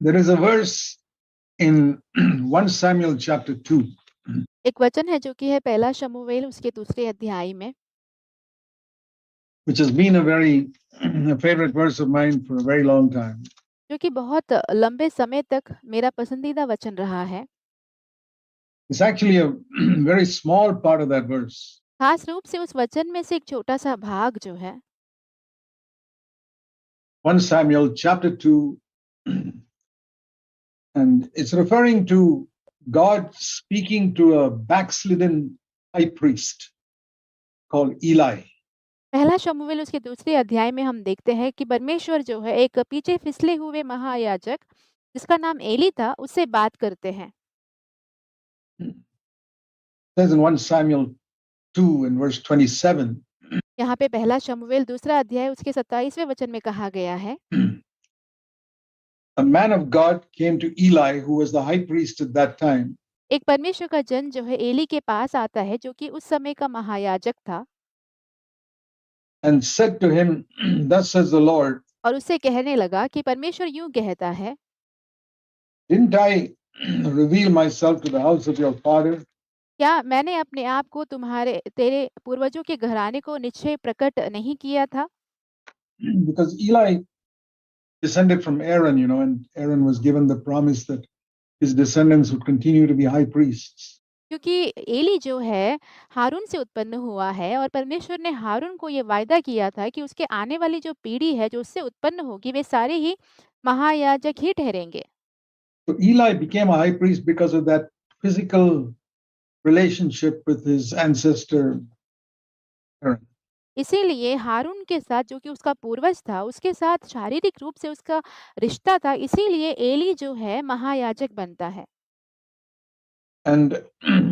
There is a verse in 1 Samuel chapter 2, एक वचन है जो कि है पहला शमूएल उसके दूसरे अध्याय में, which has been a very a favorite verse of mine for a very long time. जो कि बहुत लंबे समय तक मेरा पसंदीदा वचन रहा है। It's actually a very small part of that verse. खास रूप से उस वचन में से एक छोटा-सा भाग जो है 1 Samuel chapter 2, and it's referring to God speaking to a backslidden high priest called Eli. पहला शमूएल उसके दूसरे अध्याय में हम देखते हैं कि परमेश्वर जो है एक पीछे फिसले हुए महायाजक जिसका नाम एली था उससे बात करते हैं। It says in 1 Samuel 2 and verse 27, यहाँ पे पहला शमूएल दूसरा अध्याय उसके 27वें वचन में कहा गया है, a man of God came to Eli, who was the high priest at that time, एक परमेश्वर का जन जो है एली के पास आता है जो कि उस समय का महायाजक था and said to him, thus says the Lord, और उससे कहने लगा कि परमेश्वर यूं कहता है, didn't I reveal myself to the house of your father? क्या मैंने अपने आप को तेरे पूर्वजों के घराने को निश्चय प्रकट नहीं किया था? Because Eli descended from Aaron, and Aaron was given the promise that his descendants would continue to be high priests. क्योंकि एली जो है हारून से उत्पन्न हुआ है और परमेश्वर ने हारून को ये वायदा किया था कि उसके आने वाली जो पीढ़ी है जो उससे उत्पन्न होगी वे सारे ही महायाजक ही ठहरेंगे। So Eli became a high priest because of that physical relationship with his ancestor Aaron. इसीलिए हारून के साथ जो कि उसका पूर्वज था उसके साथ शारीरिक रूप से उसका रिश्ता था, इसीलिए एली जो है महायाजक बनता है। And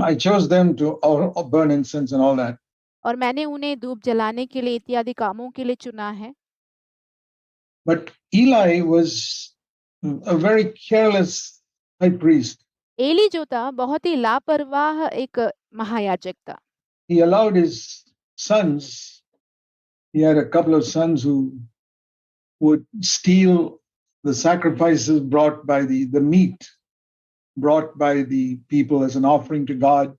I chose them to burn incense and all that. और मैंने उन्हें धूप जलाने के लिए इत्यादि कामों के लिए चुना है। But Eli was a very careless high priest. Eli जो था बहुत ही लापरवाह एक महायाजक था। He allowed his sons, he had a couple of sons who would steal the sacrifices brought by the meat brought by the people as an offering to God.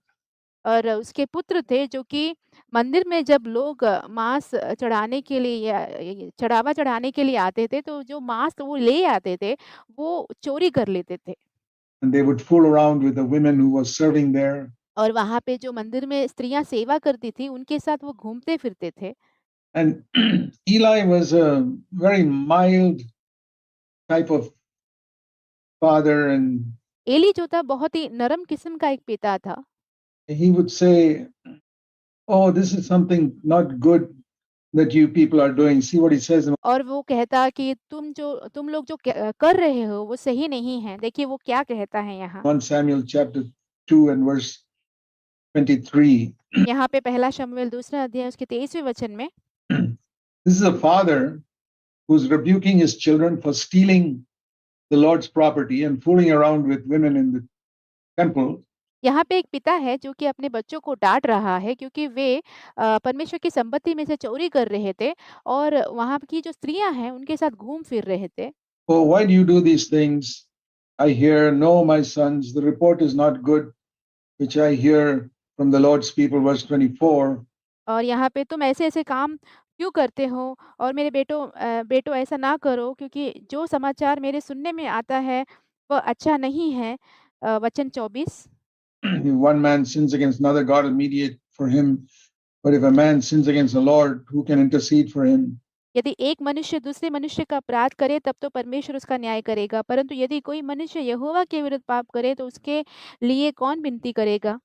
और उसके पुत्र थे जो कि मंदिर में जब लोग मांस चढ़ाने के लिए या चढ़ावा चढ़ाने के लिए आते थे तो जो मांस वो ले आते थे वो चोरी कर लेते थे। And they would fool around with the women who were serving there. और वहाँ पे जो मंदिर में स्त्रियाँ सेवा करती थी उनके साथ वो घूमते फिरते थे। And Eli was a very mild type of father, and Eli जो था बहुत ही नरम किस्म का एक पिता था। he would say, oh, this is something not good that you people are doing. See what he says in और वो कहता कि तुम लोग जो कर रहे हो वो सही नहीं है। देखिए वो क्या कहता है यहाँ। 1 Samuel chapter 2 and verse 23. यहाँ पे पहला शमूएल दूसरा अध्याय उसके 23वें वचन में This is a father who's rebuking his children for stealing the Lord's property and fooling around with women in the temple. यहाँ पे एक पिता है जो कि अपने बच्चों को डांट रहा है क्योंकि वे परमेश्वर की संपत्ति में से चोरी कर रहे थे और वहाँ की जो स्त्रियां हैं उनके साथ घूम फिर रहे थे। Oh, why do you do these things? I hear, no, my sons, the report is not good, which I hear from the Lord's people, verse 24. और यहाँ पे तुम ऐसे ऐसे काम क्यों करते हो और मेरे बेटो ऐसा ना करो क्योंकि जो समाचार मेरे सुनने में आता है वह अच्छा नहीं है। वचन 24 If one man sins against another, God will mediate for him. But if a man sins against the Lord, who can intercede for him? यदि एक मनुष्य दूसरे मनुष्य का अपराध करे तब तो परमेश्वर उसका न्याय करेगा, परंतु यदि कोई मनुष्य यहोवा के विरुद्ध पाप करे तो उसके लिए कौन विनती करेगा?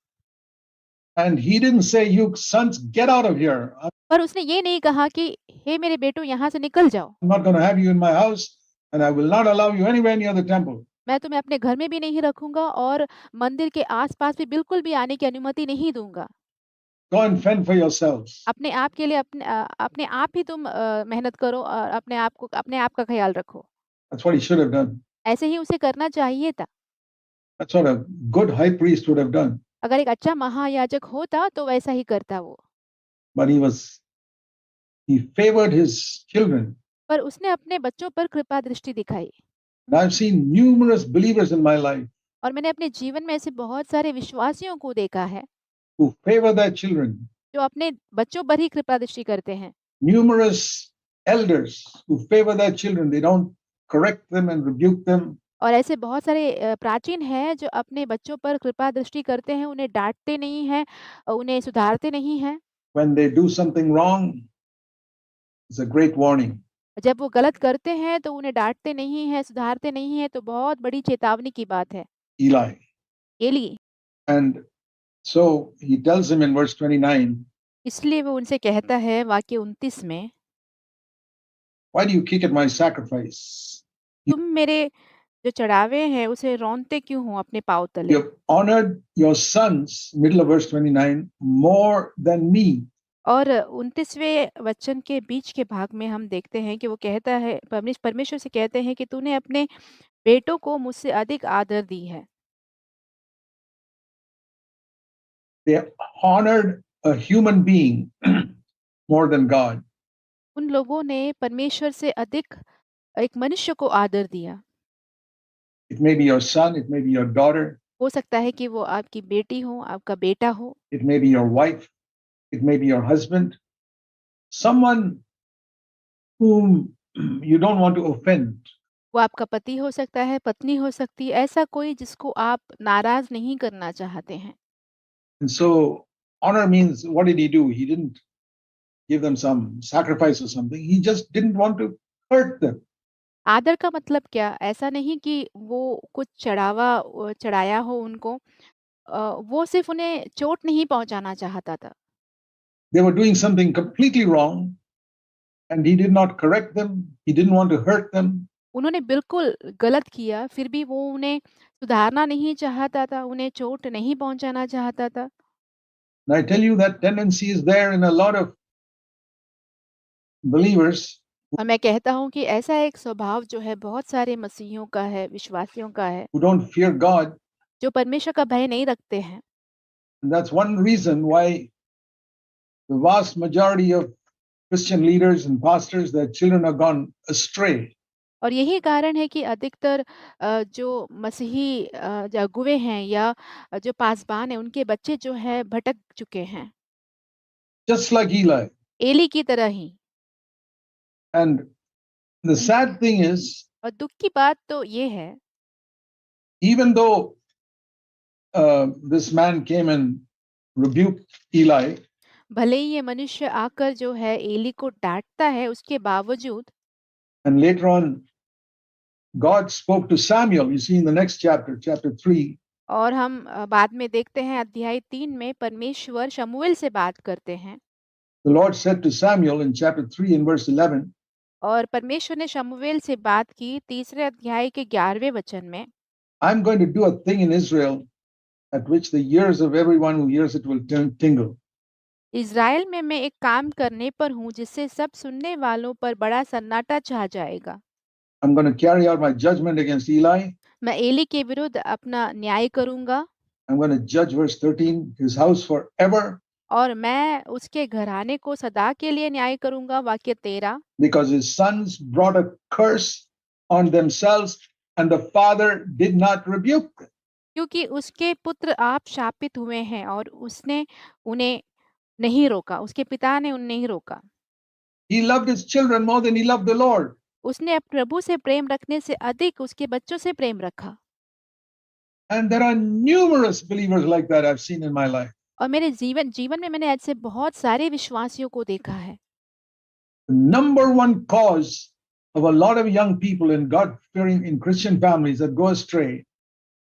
And he didn't say, you sons, get out of here. पर उसने ये नहीं कहा कि हे मेरे बेटो यहाँ से निकल जाओ, I'm not going to have you in my house, and I will not allow you anywhere near the temple. मैं तुम्हें अपने घर में भी नहीं रखूंगा और मंदिर के आसपास भी बिल्कुल भी आने की अनुमति नहीं दूंगा। Go and fend for yourselves. अपने आप के लिए अपने आप ही तुम मेहनत करो और अपने आप का ख्याल रखो। That's what he should have done. ऐसे ही उसे करना चाहिए था। That's what a good high priest would have done. अगर एक अच्छा महायाजक होता तो वैसा ही करता वो। But he favored his children. पर उसने अपने बच्चों पर कृपा दृष्टि दिखाई। And I've seen numerous believers in my life और मैंने अपने जीवन में ऐसे बहुत सारे विश्वासियों को देखा है, who favor their children, जो अपने बच्चों पर ही कृपा दृष्टि करते हैं। numerous elders who favor their children. They don't correct them and rebuke them. और ऐसे बहुत सारे प्राचीन हैं जो अपने बच्चों पर कृपा दृष्टि करते हैं, उन्हें डाँटते नहीं हैं, उन्हें सुधारते नहीं हैं। When they do something wrong, it's a great warning. जब वो गलत करते हैं तो उन्हें डाँटते नहीं हैं, सुधारते नहीं हैं, तो बहुत बड़ी चेतावनी की बात है। Eli. Eli, And so he tells him in verse 29, इसलिए वो उनसे कहता है वाक्य 29 में, why do you kick at my sacrifice? तुम मेरे जो चढ़ावे हैं उसे रौंदते क्यों हो अपने पाँव तले? You have honored your sons, middle of verse 29, more than me. और 29वें वचन के बीच के भाग में हम देखते हैं कि वो कहता है, परमेश्वर से कहते हैं कि तूने अपने बेटों को मुझसे अधिक आदर दी है। They have honored a human being more than God. उन लोगों ने परमेश्वर से अधिक एक मनुष्य को आदर दिया। It may be your son, it may be your daughter, हो सकता है कि वो आपकी बेटी हो, आपका बेटा हो, it may be your wife, it may be your husband, someone whom you don't want to offend. वो आपका पति हो सकता है, पत्नी हो सकती है, ऐसा कोई जिसको आप नाराज़ नहीं करना चाहते हैं। And so honor means, what did he do? He didn't give them some sacrifice or something. He just didn't want to hurt them. आदर का मतलब क्या? ऐसा नहीं कि वो कुछ चढ़ाया हो उनको, वो सिर्फ़ उन्हें चोट नहीं पहुँचाना चाहता था। They were doing something completely wrong, and he did not correct them. He didn't want to hurt them. उन्होंने बिल्कुल गलत किया, फिर भी वो उन्हें सुधारना नहीं चाहता था, उन्हें चोट नहीं पहुँचाना चाहता था। And I tell you that tendency is there in a lot of believers और मैं कहता हूँ कि ऐसा एक स्वभाव जो है बहुत सारे मसीहियों का है, विश्वासियों का है, who don't fear God. जो परमेश्वर का भय नहीं रखते हैं। And that's one reason why the vast majority of Christian leaders and pastors, their children have gone astray. और यही कारण है कि अधिकतर जो मसीही अगुवे हैं या जो पासबान हैं, उनके बच्चे जो हैं भटक चुके हैं, Just like Eli. एली की तरह ही। And the sad thing is, और दुःख की बात तो ये है, even though this man came and rebuked Eli, भले ही ये मनुष्य आकर जो है एली को डाँटता है, उसके बावजूद and later on, God spoke to Samuel. You see in the next chapter, chapter 3, और हम बाद में देखते हैं अध्याय 3 में परमेश्वर शमूएल से बात करते हैं the Lord said to Samuel in chapter 3 and verse 11, और परमेश्वर ने शमूएल से बात की तीसरे अध्याय के 11वें वचन में, I'm going to do a thing in Israel at which the ears of everyone who hears it will tingle. Israel में मैं एक काम करने पर हूँ जिससे सब सुनने वालों पर बड़ा सन्नाटा छा जाएगा। I'm going to carry out my judgment against Eli. मैं एली के विरुद्ध अपना न्याय करूँगा I'm going to judge, verse 13, his house forever, और मैं उसके घराने को सदा के लिए न्याय करूँगा, वाक्य 13, because his sons brought a curse on themselves and the father did not rebuke them. क्योंकि उसके पुत्र आप शापित हुए हैं और उसने उन्हें नहीं रोका, उसके पिता ने उन्हें नहीं रोका। He loved his children more than he loved the Lord. उसने अब प्रभु से प्रेम रखने से अधिक उसके बच्चों से प्रेम रखा। And there are numerous believers like that I've seen in my life. और मेरे जीवन में मैंने ऐसे बहुत सारे विश्वासियों को देखा है। The number one cause of a lot of young people in God-fearing in Christian families that go astray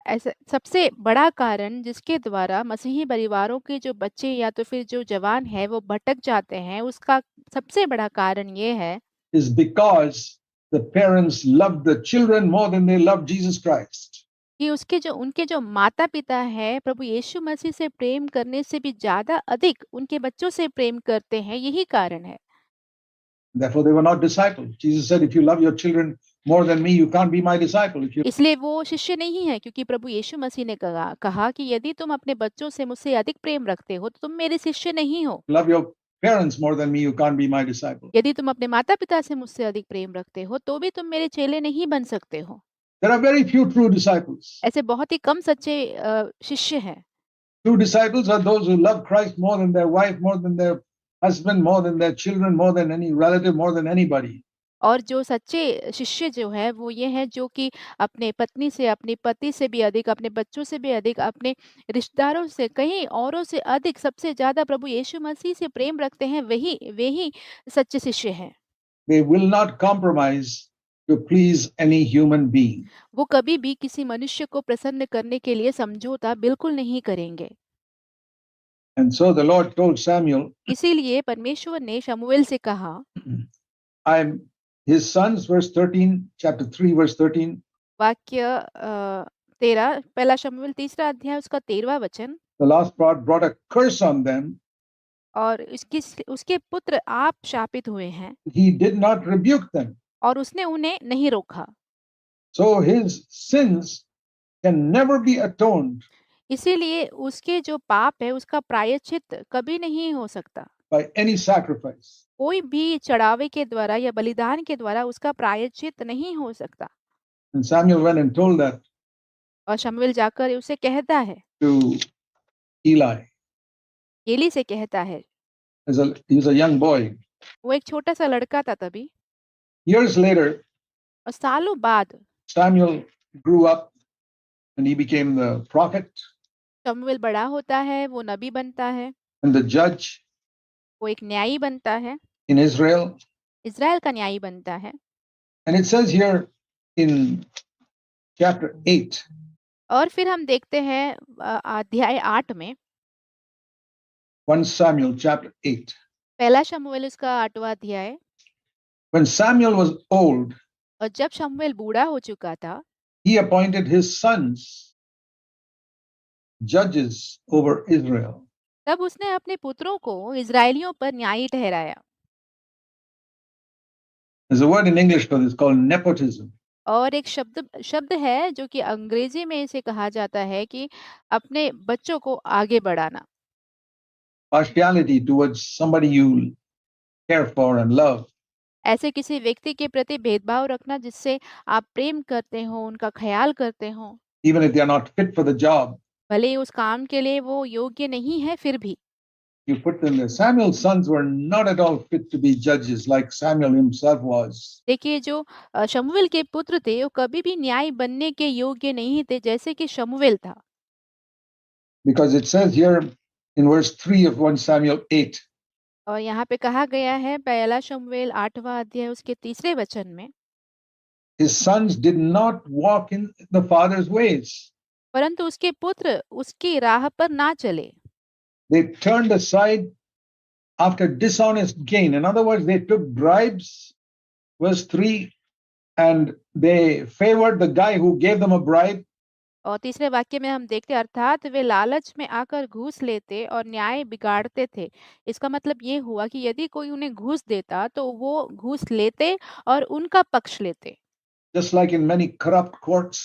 ऐसा सबसे बड़ा कारण जिसके द्वारा मसीही परिवारों के जो बच्चे या तो फिर जो जवान है वो भटक जाते हैं, उसका सबसे बड़ा कारण ये है is because the parents loved the children more than they loved Jesus Christ. कि उनके जो माता-पिता हैं प्रभु यीशु मसीह से प्रेम करने से भी ज़्यादा अधिक उनके बच्चों से प्रेम करते हैं, यही कारण है। Therefore, they were not disciples. Jesus said, if you love your children more than me, you can't be my disciple. If you इसलिए वो शिष्य नहीं है क्योंकि प्रभु यीशु मसीह ने कहा कि यदि तुम अपने बच्चों से मुझसे अधिक प्रेम रखते हो तो तुम मेरे शिष्य नहीं हो। love your parents more than me, you can't be my disciple. यदि तुम अपने माता-पिता से मुझसे अधिक प्रेम रखते हो तो भी तुम मेरे चेले नहीं बन सकते हो। There are very few true disciples. ऐसे बहुत ही कम सच्चे शिष्य हैं। True disciples are those who love Christ more than their wife, more than their husband, more than their children, more than any relative, more than anybody. और जो सच्चे शिष्य जो है वो ये हैं जो कि अपने पत्नी से, अपने पति से भी अधिक, अपने बच्चों से भी अधिक, अपने रिश्तेदारों से कहीं औरों से अधिक सबसे ज़्यादा प्रभु यीशु मसीह से प्रेम रखते हैं, वे ही सच्चे शिष्य हैं। They will not compromise to please any human being. वो कभी भी किसी मनुष्य को प्रसन्न करने के लिए समझौता बिल्कुल नहीं करेंगे। And so the Lord told Samuel, इसीलिए परमेश्वर ने शमूएल से कहा, I'm his sons, verse 13, chapter 3, verse 13. वाक्य 13 पहला शमूएल 3 अध्याय उसका 13वां वचन। The last part brought a curse on them. और उसके पुत्र आप शापित हुए हैं। He did not rebuke them. और उसने उन्हें नहीं रोका। So his sins can never be atoned इसीलिए उसके जो पाप है उसका प्रायश्चित कभी नहीं हो सकता। by any sacrifice. कोई भी चढ़ावे के द्वारा या बलिदान के द्वारा उसका प्रायश्चित नहीं हो सकता। And Samuel went and told that और शमूएल जाकर उसे कहता है, to Eli. एली से कहता है। He was a young boy. वो एक छोटा सा लड़का था तभी। Years later, और सालों बाद Samuel grew up and he became the prophet शमूएल बड़ा होता है, वो नबी बनता है, and the judge वो एक न्यायी बनता है, in Israel. इज़राइल का न्यायी बनता है। And it says here in chapter 8, और फिर हम देखते हैं अध्याय 8 में 1 Samuel chapter 8. पहला शमूएल उसका 8वां अध्याय। When Samuel was old, और जब शमूएल बूढ़ा हो चुका था, he appointed his sons judges over Israel. तब उसने अपने पुत्रों को इज़राइलियों पर न्यायी ठहराया। There's a word in English for this called nepotism. और एक शब्द है जो कि अंग्रेजी में इसे कहा जाता है कि अपने बच्चों को आगे बढ़ाना। Partiality towards somebody you care for and love. ऐसे किसी व्यक्ति के प्रति भेदभाव रखना जिससे आप प्रेम करते हो, उनका ख्याल करते हो। Even if they are not fit for the job, भले ही उस काम के लिए वो योग्य नहीं है फिर भी। you put them there. Samuel's sons were not at all fit to be judges like Samuel himself was. देखिए जो शमूएल के पुत्र थे वो कभी भी न्याय बनने के योग्य नहीं थे जैसे कि शमूएल था। Because it says here in verse 3 of 1 Samuel 8, और यहाँ पे कहा गया है पहला शमूएल 8वां अध्याय उसके 3 वचन में, his sons did not walk in the father's ways. परंतु उसके पुत्र उसकी राह पर ना चले। They turned aside after dishonest gain. In other words, they took bribes, verse 3, and they favored the guy who gave them a bribe. और तीसरे वाक्य में हम देखते अर्थात वे लालच में आकर घूस लेते और न्याय बिगाड़ते थे। इसका मतलब ये हुआ कि यदि कोई उन्हें घूस देता तो वो घूस लेते और उनका पक्ष लेते। Just like in many corrupt courts,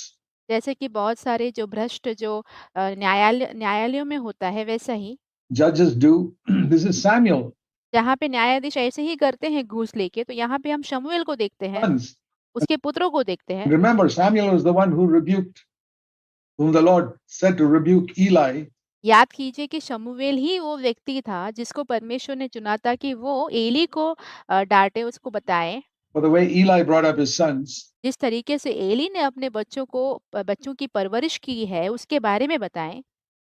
जैसे कि बहुत सारे जो भ्रष्ट जो न्यायालयों में होता है वैसा ही judges do. This is Samuel. जहाँ पे न्यायाधीश ऐसे ही करते हैं घूस लेके, तो यहाँ पे हम शमूएल को देखते हैं, Sons. उसके पुत्रों को देखते हैं। Remember, Samuel was the one whom the Lord said to rebuke Eli. याद कीजिए कि शमूएल ही वो व्यक्ति था जिसको परमेश्वर ने चुना था कि वो एली को डांटे, उसको बताए। For the way Eli brought up his sons. जिस तरीके से एली ने अपने बच्चों की परवरिश की है उसके बारे में बताएं।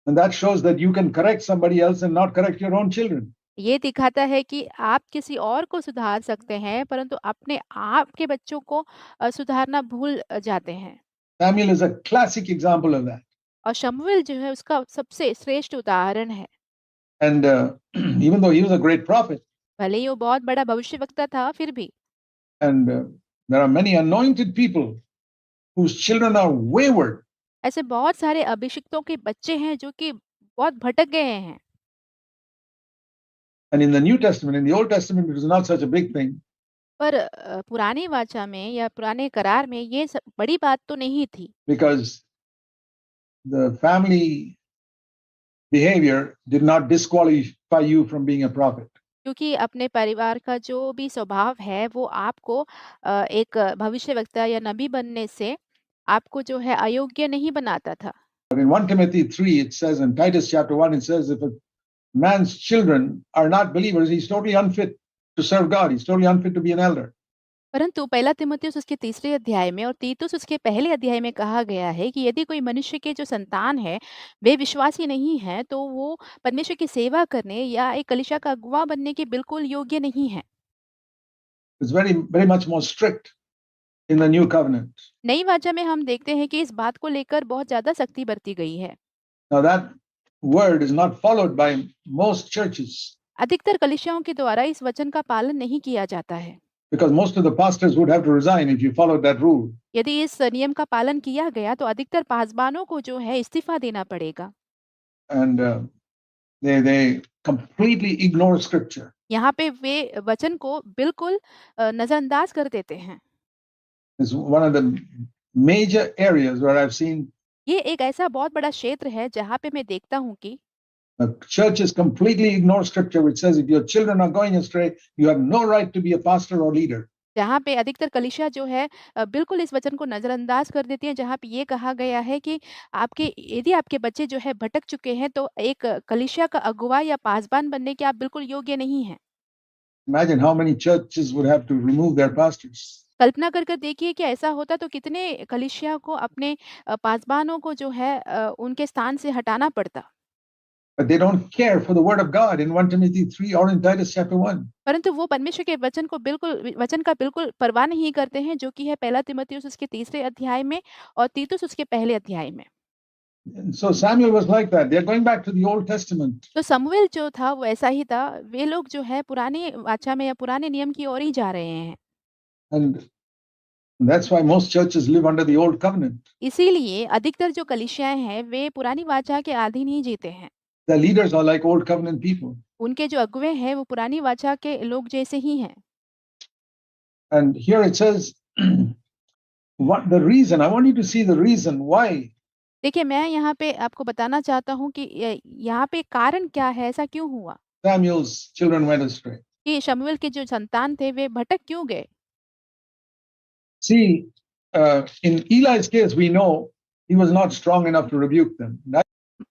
And that shows that you can correct somebody else and not correct your own children. ये दिखाता है कि आप किसी और को सुधार सकते हैं परंतु अपने आप के बच्चों को सुधारना भूल जाते हैं। Samuel is a classic example of that. और शमूएल जो है उसका सबसे श्रेष्ठ उदाहरण है। And even though he was a great prophet, भले ही वो बहुत बड़ा भविष्यवक्ता था फिर भी। and there are many anointed people whose children are wayward. ऐसे बहुत सारे अभिषिक्तों के बच्चे हैं जो कि बहुत भटक गए हैं। And in the New Testament, in the Old Testament, it was not such a big thing. पर पुरानी वाचा में या पुराने करार में ये बड़ी बात तो नहीं थी। Because the family behavior did not disqualify you from being a prophet. क्योंकि अपने परिवार का जो भी स्वभाव है वो आपको एक भविष्यवक्ता या नबी बनने से आपको जो है अयोग्य नहीं बनाता था। But in 1 Timothy 3, it says, in Titus chapter 1, it says, if a man's children are not believers, he's totally unfit to serve God. He's totally unfit to be an elder. परंतु पहला तीमुथियुस उसके तीसरे अध्याय में और तीतुस उसके पहले अध्याय में कहा गया है कि यदि कोई मनुष्य के जो संतान है वे विश्वासी नहीं है तो वो परमेश्वर की सेवा करने या एक कलीसिया का अगुवा बनने के बिल्कुल योग्य नहीं है। It's very, very much more strict in the new covenant. नई वाचा में हम देखते हैं कि इस बात को लेकर बहुत ज्यादा सख्ती बरती गई है। Now, that word is not followed by most churches अधिकतर कलीसियाओं के द्वारा इस वचन का पालन नहीं किया जाता है, because most of the pastors would have to resign if you followed that rule. यदि इस नियम का पालन किया गया तो अधिकतर पासबानों को जो है इस्तीफा देना पड़ेगा। And they completely ignore scripture. यहाँ पे वे वचन को बिल्कुल नजरअंदाज कर देते हैं। It's one of the major areas where I've seen ये एक ऐसा बहुत बड़ा क्षेत्र है जहाँ पे मैं देखता हूँ कि churches completely ignore scripture, which says if your children are going astray, you have no right to be a pastor or leader. जहाँ पे अधिकतर कलीसिया जो है बिल्कुल इस वचन को नजरअंदाज कर देती है, जहाँ पे ये कहा गया है कि आपके यदि आपके बच्चे जो है भटक चुके हैं तो एक कलीसिया का अगुवा या पासबान बनने के आप बिल्कुल योग्य नहीं हैं। Imagine how many churches would have to remove their pastors. कल्पना कर कर देखिए कि ऐसा होता तो कितने कलीसिया को अपने पासबानों को जो है उनके स्थान से हटाना पड़ता। But they don't care for the word of God in 1 Timothy 3 or in Titus chapter 1. परंतु वो परमेश्वर के वचन का बिल्कुल परवाह नहीं करते हैं, जो कि है पहला तीमुथियुस उसके तीसरे अध्याय में और तीतुस उसके पहले अध्याय में। And so Samuel was like that. They're going back to the Old Testament. तो शमूएल जो था वो ऐसा ही था। वे लोग जो है पुरानी वाचा में या पुराने नियम की ओर ही जा रहे हैं। And that's why most churches live under the Old Covenant. इसीलिए अधिकतर जो कलीसियाएं हैं वे पुरानी वाचा के अधीन ही जीते हैं। The leaders are like Old Covenant people. उनके जो अगुवे हैं वो पुरानी वाचा के लोग जैसे ही हैं। And here it says, what the reason, I want you to see the reason why देखिए मैं यहाँ पे आपको बताना चाहता हूँ कि यहाँ पे कारण क्या है, ऐसा क्यों हुआ Samuel's children went astray. कि शमूएल के जो संतान थे वे भटक क्यों गए। See, in Eli's case, we know he was not strong enough to rebuke them.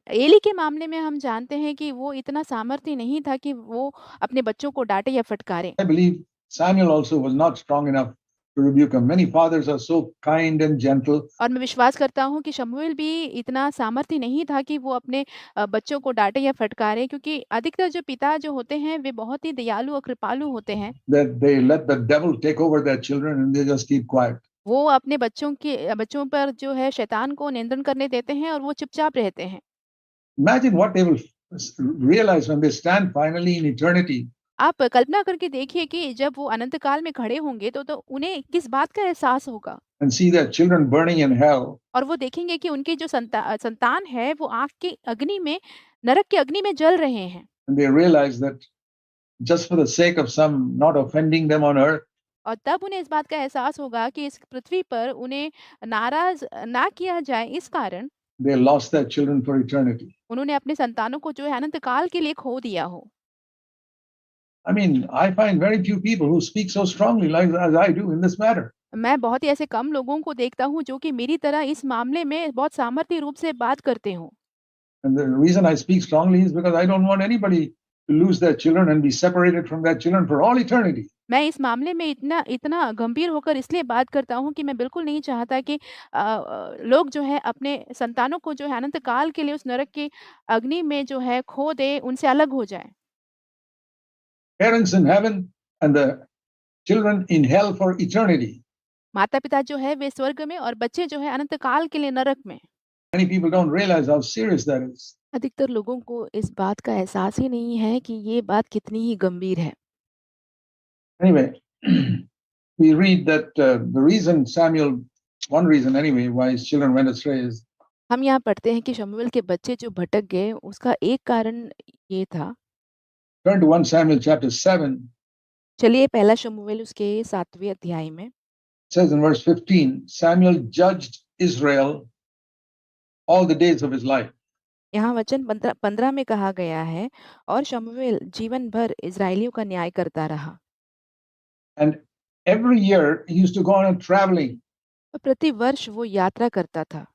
Eli के मामले में हम जानते हैं कि वो इतना सामर्थ्य नहीं था कि वो अपने बच्चों को डांटे या फटकारे। I believe Samuel also was not strong enough to rebuke him. Many fathers are so kind and gentle. और मैं विश्वास करता हूँ कि शमूएल भी इतना सामर्थ्य नहीं था कि वो अपने बच्चों को डांटे या फटकारे, क्योंकि अधिकतर जो पिता जो होते हैं वे बहुत ही दयालु और कृपालु होते हैं। That they let the devil take over their children and they just keep quiet. वो अपने बच्चों पर जो है शैतान को नियंत्रण करने देते हैं और वो चुपचाप रहते हैं। Imagine what they will realize when they stand finally in eternity. आप कल्पना करके देखिए कि जब वो अनंत काल में खड़े होंगे तो उन्हें किस बात का एहसास होगा। And see their children burning in hell. और वो देखेंगे कि उनकी जो संतान है वो आग की अग्नि में, नरक की अग्नि में जल रहे हैं। And they realize that just for the sake of some not offending them on earth, और तब उन्हें इस बात का एहसास होगा कि इस पृथ्वी पर उन्हें नाराज ना किया जाए, इस कारण they lost their children for eternity. उन्होंने अपने संतानों को जो है अनंत काल के लिए खो दिया हो। I mean, I find very few people who speak so strongly like as I do in this matter. मैं बहुत ही ऐसे कम लोगों को देखता हूँ जो कि मेरी तरह इस मामले में बहुत सामर्थ्य रूप से बात करते हों। And the reason I speak strongly is because I don't want anybody to lose their children and be separated from their children for all eternity. मैं इस मामले में इतना गंभीर होकर इसलिए बात करता हूँ कि मैं बिल्कुल नहीं चाहता कि लोग जो है अपने संतानों को जो है अनंत काल के लिए उस नरक की अग्नि में जो है खो दे, उनसे अलग हो जाए। Parents in heaven and the children in hell for eternity. माता-पिता जो है वे स्वर्ग में और बच्चे जो है अनंत काल के लिए नरक में। Many people don't realize how serious that is. अधिकतर लोगों को इस बात का एहसास ही नहीं है कि ये बात कितनी ही गंभीर है। Anyway, we read that the reason Samuel, one reason anyway, why his children went astray is हम यहाँ पढ़ते हैं कि शमूएल के बच्चे जो भटक गए उसका एक कारण ये था। turn to 1 Samuel chapter 7. चलिए पहला शमूएल उसके 7वें अध्याय में It says in verse 15, Samuel judged Israel all the days of his life. यहाँ वचन 15 में कहा गया है, और शमूएल जीवन भर इजराइलियों का न्याय करता रहा। And every year he used to go on a traveling और प्रतिवर्ष वो यात्रा करता था।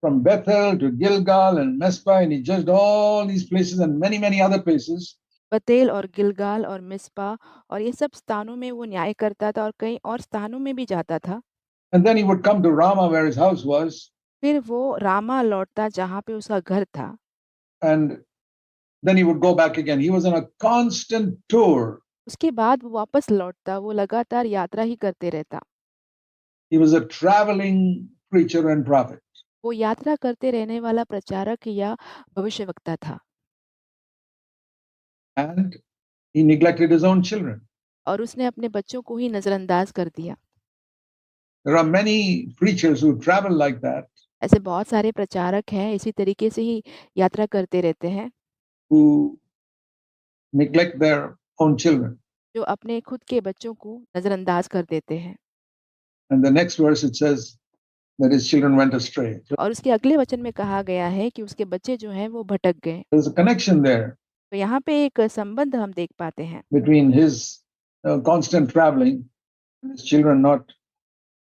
from Bethel to Gilgal and Mizpah, and he judged all these places and many, many other places. बतेल और गिलगाल और मिस्पा और ये सब स्थानों में वो न्याय करता था और कई और स्थानों में भी जाता था। And then he would come to Ramah, where his house was, फिर वो रामा लौटता जहाँ पे उसका घर था and then he would go back again. He was on a constant tour. उसके बाद वो वापस लौटता, वो लगातार यात्रा ही करते रहता। He was a traveling preacher and prophet. वो यात्रा करते रहने वाला प्रचारक या भविष्यवक्ता था And he neglected his own children. और उसने अपने बच्चों को ही नज़रअंदाज कर दिया। There are many preachers who travel like that, ऐसे बहुत सारे प्रचारक हैं, इसी तरीके से ही यात्रा करते रहते हैं, who neglect their own children. जो अपने खुद के बच्चों को नज़रअंदाज कर देते हैं। And the next verse it says that his children went astray. So और उसके अगले वचन में कहा गया है कि उसके बच्चे जो हैं वो भटक गए। there's a connection there तो यहाँ पे एक संबंध हम देख पाते हैं between his constant traveling and his children not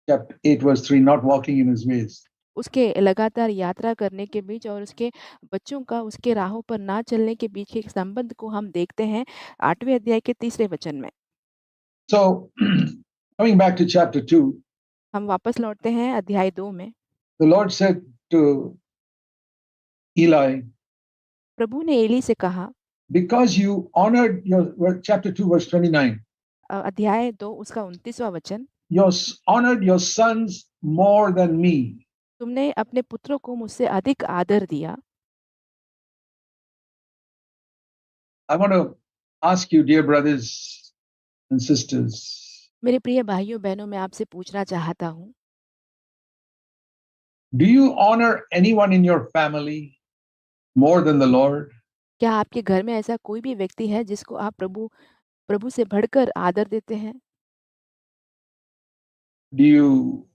kept 8 verse 3 not walking in his ways. उसके लगातार यात्रा करने के बीच और उसके बच्चों का उसके राहों पर ना चलने के बीच के एक संबंध को हम देखते हैं 8वें अध्याय के 3रे वचन में। So coming back to chapter 2, हम वापस लौटते हैं अध्याय 2 में। the Lord said to Eli, प्रभु ने एली से कहा because you honored chapter 2 verse 29, अध्याय 2 उसका 29वां वचन, you honored your sons more than me. तुमने अपने पुत्रों को मुझसे अधिक आदर दिया। I want to ask you, dear brothers and sisters, मेरे प्रिय भाइयों बहनों मैं आपसे पूछना चाहता हूँ, do you honor anyone in your family more than the Lord? क्या आपके घर में ऐसा कोई भी व्यक्ति है जिसको आप प्रभु प्रभु से बढ़कर आदर देते हैं? Do you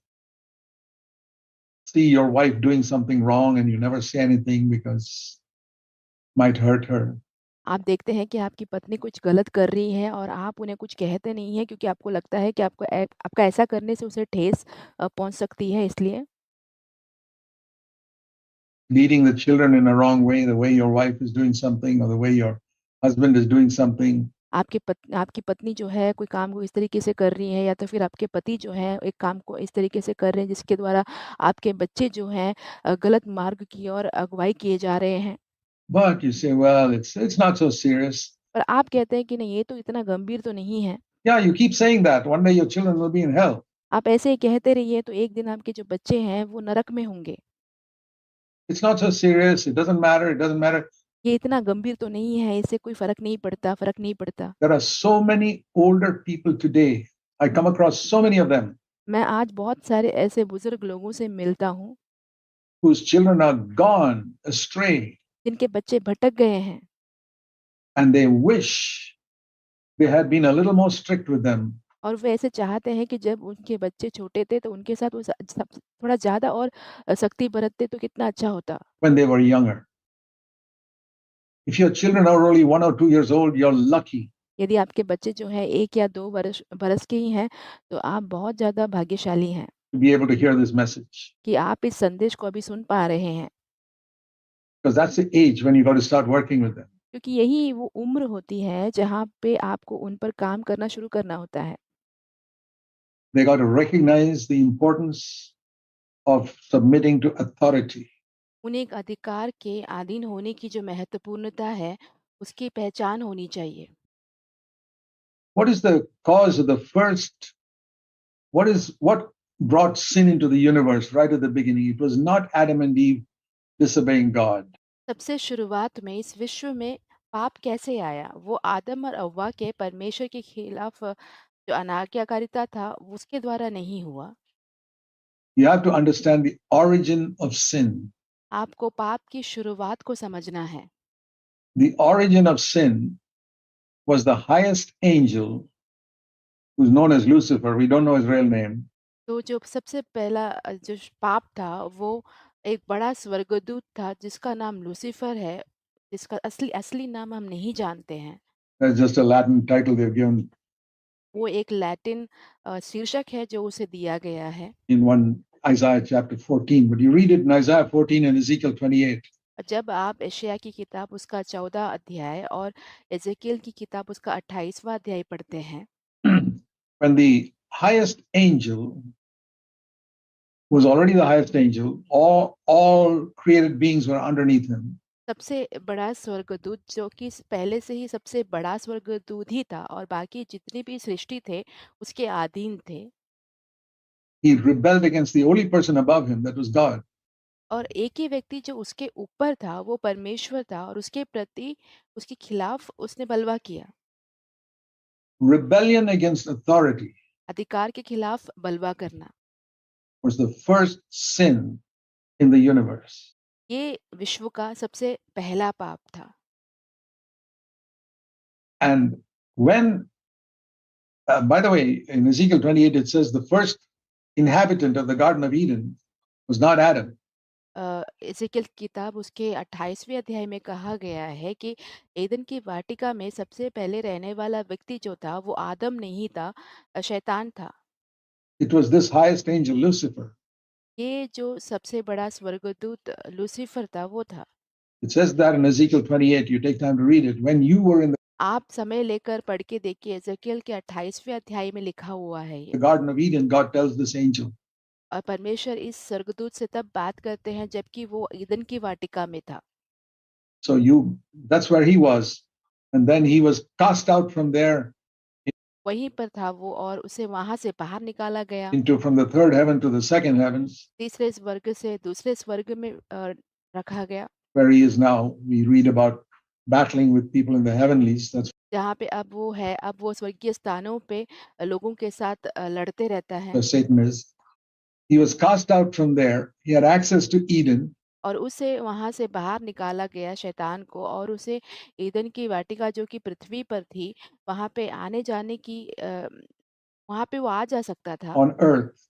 see your wife doing something wrong and you never say anything because it might hurt her? आप देखते हैं कि आपकी पत्नी कुछ गलत कर रही है और आप उन्हें कुछ कहते नहीं हैं क्योंकि आपको लगता है कि आपका ऐसा करने से उसे ठेस पहुँच सकती है इसलिए। Leading the children in a wrong way, the way your wife is doing something or the way your husband is doing something. आपकी पत्नी जो है कोई काम को इस तरीके से कर रही है या तो फिर आपके पति जो हैं एक काम को इस तरीके से कर रहे हैं जिसके द्वारा आपके बच्चे जो हैं गलत मार्ग की ओर अगुवाई किए जा रहे हैं। But you say, well, it's not so serious. पर आप कहते हैं कि नहीं ये तो इतना गंभीर तो नहीं है। Yeah, you keep saying that. One day your children will be in hell. आप ऐसे ही कहते रहिए तो एक दिन आपके जो बच्चे हैं वो नरक में होंगे। It's not so serious. It doesn't matter. It doesn't matter. ये इतना गंभीर तो नहीं है, इससे कोई फ़र्क नहीं पड़ता। There are so many older people today. I come across so many of them मैं आज बहुत सारे ऐसे बुज़ुर्ग लोगों से मिलता हूँ, whose children are gone astray जिनके बच्चे भटक गए हैं and they wish they had been a little more strict with them. और वे ऐसे चाहते हैं कि जब उनके बच्चे छोटे थे तो उनके साथ वो थोड़ा ज़्यादा और सख्ती बरतते तो कितना अच्छा होता। When they were younger. If your children are only 1 or 2 years old, you're lucky. यदि आपके बच्चे जो हैं 1 या 2 बरस के ही हैं, तो आप बहुत ज़्यादा भाग्यशाली हैं To be able to hear this message. कि आप इस संदेश को अभी सुन पा रहे हैं। Because that's the age when you got to start working with them. क्योंकि यही वो उम्र होती है जहाँ पे आपको उन पर काम करना शुरू करना होता है। They got to recognize the importance of submitting to authority. उन्हें एक अधिकार के अधीन होने की जो महत्वपूर्णता है, उसकी पहचान होनी चाहिए। What is the cause of the first? What brought sin into the universe right at the beginning? It was not Adam and Eve disobeying God. सबसे शुरुआत में इस विश्व में पाप कैसे आया? वो आदम और हव्वा के परमेश्वर के खिलाफ जो अनाज्ञाकारिता था, उसके द्वारा नहीं हुआ। You have to understand the origin of sin. आपको पाप की शुरुआत को समझना है। The origin of sin was the highest angel who's known as Lucifer. We don't know his real name. तो जो सबसे पहला जो पाप था, वो एक बड़ा स्वर्गदूत था जिसका नाम लूसीफर है, जिसका असली असली नाम हम नहीं जानते हैं। That's just a Latin title they've given वो एक लैटिन शीर्षक है जो उसे दिया गया है। in one Isaiah chapter 14, but you read it in Isaiah 14 and Ezekiel 28. जब आप यशायाह की किताब उसका 14 अध्याय और एजेकियल की किताब उसका 28वां अध्याय पढ़ते हैं, When the highest angel was already the highest angel, all created beings were underneath him. सबसे बड़ा स्वर्गदूत जो कि पहले से ही सबसे बड़ा स्वर्गदूत ही था और बाकी जितनी भी सृष्टि थे उसके अधीन थे। He rebelled against the only person above him, that was God. और एक ही व्यक्ति जो उसके ऊपर था वो परमेश्वर था और उसके प्रति उसके खिलाफ उसने बलवा किया। Rebellion against authority अधिकार के खिलाफ बलवा करना was the first sin in the universe. ये विश्व का सबसे पहला पाप था। And when, by the way, in Ezekiel 28, it says the first inhabitant of the Garden of Eden was not Adam. Ezekiel किताब उसके 28वें अध्याय में कहा गया है कि एदन की वाटिका में सबसे पहले रहने वाला व्यक्ति जो था वो आदम नहीं था, शैतान था। It was this highest angel, Lucifer. ये जो सबसे बड़ा स्वर्गदूत लूसीफर था वो था। It says that in Ezekiel 28, you take time to read it. When you were in आप समय लेकर पढ़ के देखिए, एजेकियल के 28वें अध्याय में लिखा हुआ है the ये। Garden of Eden, God tells this angel, और परमेश्वर इस स्वर्गदूत से तब बात करते हैं जबकि वो ईदन की वाटिका में था। so that's where he was. And then he was cast out from there वहीं पर था वो और उसे वहां से बाहर निकाला गया, from the third heaven to the second heavens, तीसरे स्वर्ग से दूसरे स्वर्ग में रखा गया, where he is now. We read about battling with people in the heavenlies. That's जहाँ पे अब वो है। अब वो स्वर्गीय स्थानों पे लोगों के साथ लड़ते रहता है। where Satan is. He was cast out from there. He had access to Eden. और उसे वहां से बाहर निकाला गया शैतान को और उसे ईदन की वाटिका जो कि पृथ्वी पर थी वहां पे आने जाने की वहां पे वो आ जा सकता था। On earth.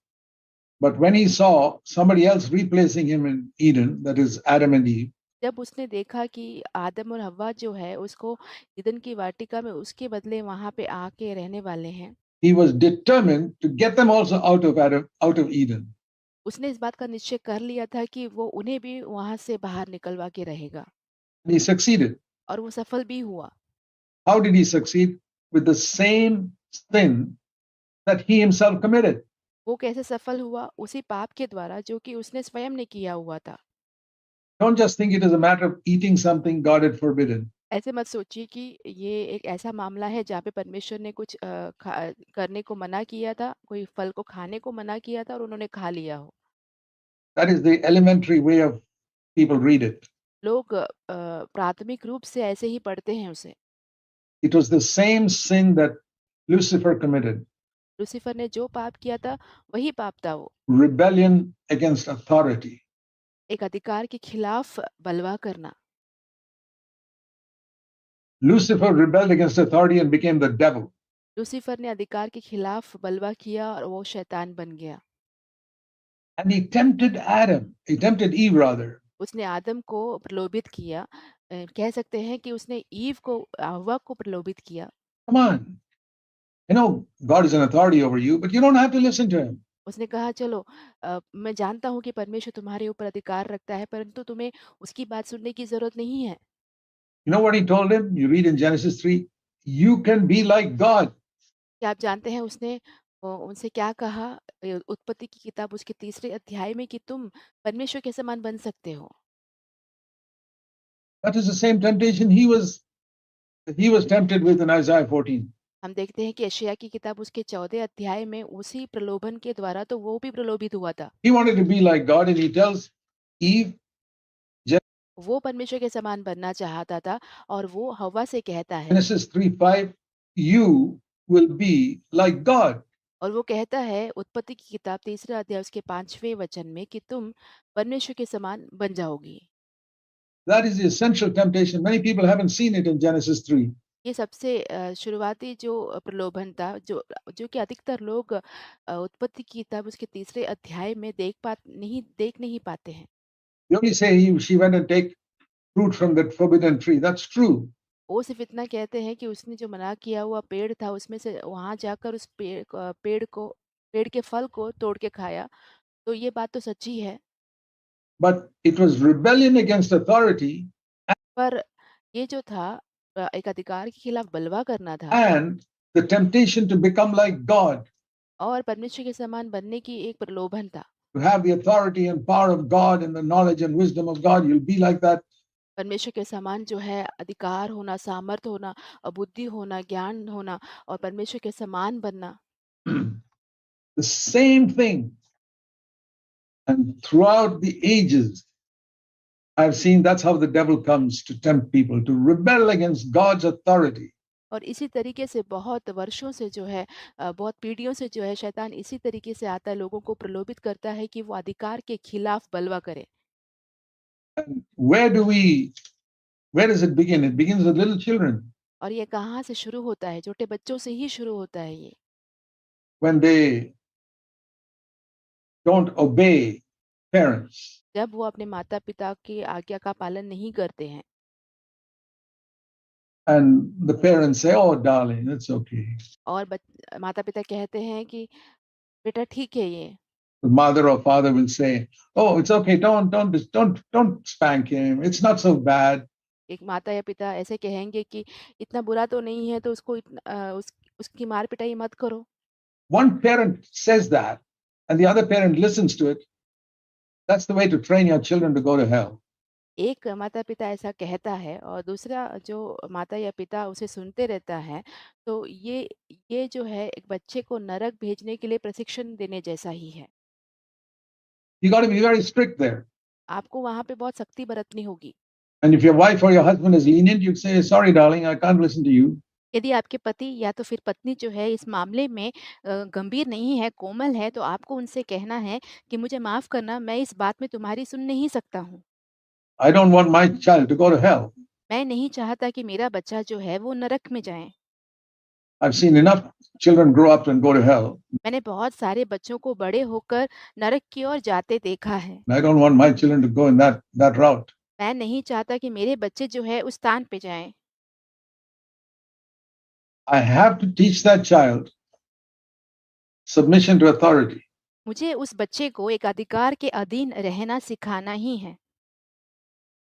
But when he saw somebody else replacing him in Eden, that is Adam and Eve, जब उसने देखा कि आदम और हव्वा जो है उसको ईदन की वाटिका में उसके बदले वहां पे आके रहने वाले हैं, he was determined to get them also out of Eden. उसने इस बात का निश्चय कर लिया था कि वो उन्हें भी वहां से बाहर निकलवा के रहेगा। And he succeeded. और वो सफल भी हुआ। How did he succeed? With the same sin that he himself committed. वो कैसे सफल हुआ? उसी पाप के द्वारा जो कि उसने स्वयं ने किया हुआ था। Don't just think it is a matter of eating something God had forbidden. ऐसे मत सोचिए कि ये एक ऐसा मामला है जहाँ पे परमेश्वर ने कुछ करने को मना किया था, कोई फल को खाने को मना किया था और उन्होंने खा लिया हो। That is the elementary way of people read it. लोग प्राथमिक रूप से ऐसे ही पढ़ते हैं उसे। It was the same sin that Lucifer committed. Lucifer ने जो पाप किया था वही पाप था वो। Rebellion against authority. एक अधिकार के खिलाफ बलवा करना। Lucifer rebelled against authority and became the devil. Lucifer ने अधिकार के खिलाफ बलवा किया और वो शैतान बन गया। And he tempted Eve rather. उसने आदम को प्रलोभित किया। कह सकते हैं कि उसने ईव को हव्वा को प्रलोभित किया। Come on. You know, God is an authority over you, but you don't have to listen to him. उसने कहा चलो मैं जानता हूँ कि परमेश्वर तुम्हारे ऊपर अधिकार रखता है परंतु तुम्हें उसकी बात सुनने की जरूरत नहीं है। You know what he told him? You read in Genesis 3, you can be like God. क्या आप जानते हैं उसने उनसे क्या कहा? उत्पत्ति की किताब उसके तीसरे अध्याय में कि तुम परमेश्वर के समान बन सकते हो। That is the same temptation he was tempted with in Isaiah 14. हम देखते हैं कि यशायाह की किताब उसके 14 अध्याय में उसी प्रलोभन के द्वारा तो वो भी प्रलोभित हुआ था। He wanted to be like God and he tells Eve, वो परमेश्वर के समान बनना चाहता था और वो हव्वा से कहता है Genesis 3:5, you will be like God. और वो कहता है उत्पत्ति की किताब तीसरा अध्याय उसके 5वें वचन में कि तुम परमेश्वर के समान बन जाओगी। That is the essential temptation. Many people haven't seen it in Genesis 3. ये सबसे शुरुआती जो प्रलोभन था जो जो कि अधिकतर लोग उत्पत्ति की किताब उसके तीसरे अध्याय में देख नहीं पाते हैं। They only say she went and take fruit from that forbidden tree. That's true. वो सिर्फ इतना कहते हैं कि उसने जो मना किया हुआ पेड़ था उसमें से वहां जाकर उस पेड़ के फल को तोड़ के खाया। तो ये बात तो सच्ची है। But it was rebellion against authority पर ये जो था एक अधिकार के खिलाफ बलवा करना था and the temptation to become like God, और परमेश्वर के समान बनने की एक प्रलोभन था। to have the authority and power of God and the knowledge and wisdom of God. You'll be like that. परमेश्वर के समान जो है अधिकार होना, सामर्थ होना और बुद्धि होना, ज्ञान होना और परमेश्वर के समान बनना। The same thing. And throughout the ages, I've seen that's how the devil comes to tempt people to rebel against God's authority. और इसी तरीके से बहुत वर्षों से जो है बहुत पीढ़ियों से जो है शैतान इसी तरीके से आता है, लोगों को प्रलोभित करता है कि वो अधिकार के खिलाफ बलवा करें। And where does it begin? It begins with little children और ये कहाँ से शुरू होता है? छोटे बच्चों से ही शुरू होता है ये। when they don't obey parents. जब वो अपने माता-पिता की आज्ञा का पालन नहीं करते हैं And the parents say, "Oh, darling, it's okay." और माता-पिता कहते हैं कि बेटा ठीक है ये। The mother or father will say, "Oh, it's okay. Don't spank him. It's not so bad." एक माता या पिता ऐसे कहेंगे कि इतना बुरा तो नहीं है तो उसकी मार-पिटाई मत करो। One parent says that, and the other parent listens to it. That's the way to train your children to go to hell. एक माता-पिता ऐसा कहता है और दूसरा जो माता या पिता उसे सुनते रहता है, तो ये जो है एक बच्चे को नरक भेजने के लिए प्रशिक्षण देने जैसा ही है। You got to be very strict there. आपको वहाँ पे बहुत सख्ती बरतनी होगी। And if your wife or your husband is lenient, you say, "Sorry, darling, I can't listen to you." यदि आपके पति या तो फिर पत्नी जो है इस मामले में गंभीर नहीं है, कोमल है, तो आपको उनसे कहना है कि मुझे माफ़ करना, मैं इस बात में तुम्हारी सुन नहीं सकता हूँ। I don't want my child to go to hell. मैं नहीं चाहता कि मेरा बच्चा जो है वो नरक में जाए। I've seen enough children grow up and go to hell. मैंने बहुत सारे बच्चों को बड़े होकर नरक की ओर जाते देखा है। I don't want my children to go in that route. मैं नहीं चाहता कि मेरे बच्चे जो है उस स्थान पे जाएँ। I have to teach that child submission to authority. मुझे उस बच्चे को एक अधिकार के अधीन रहना सिखाना ही है।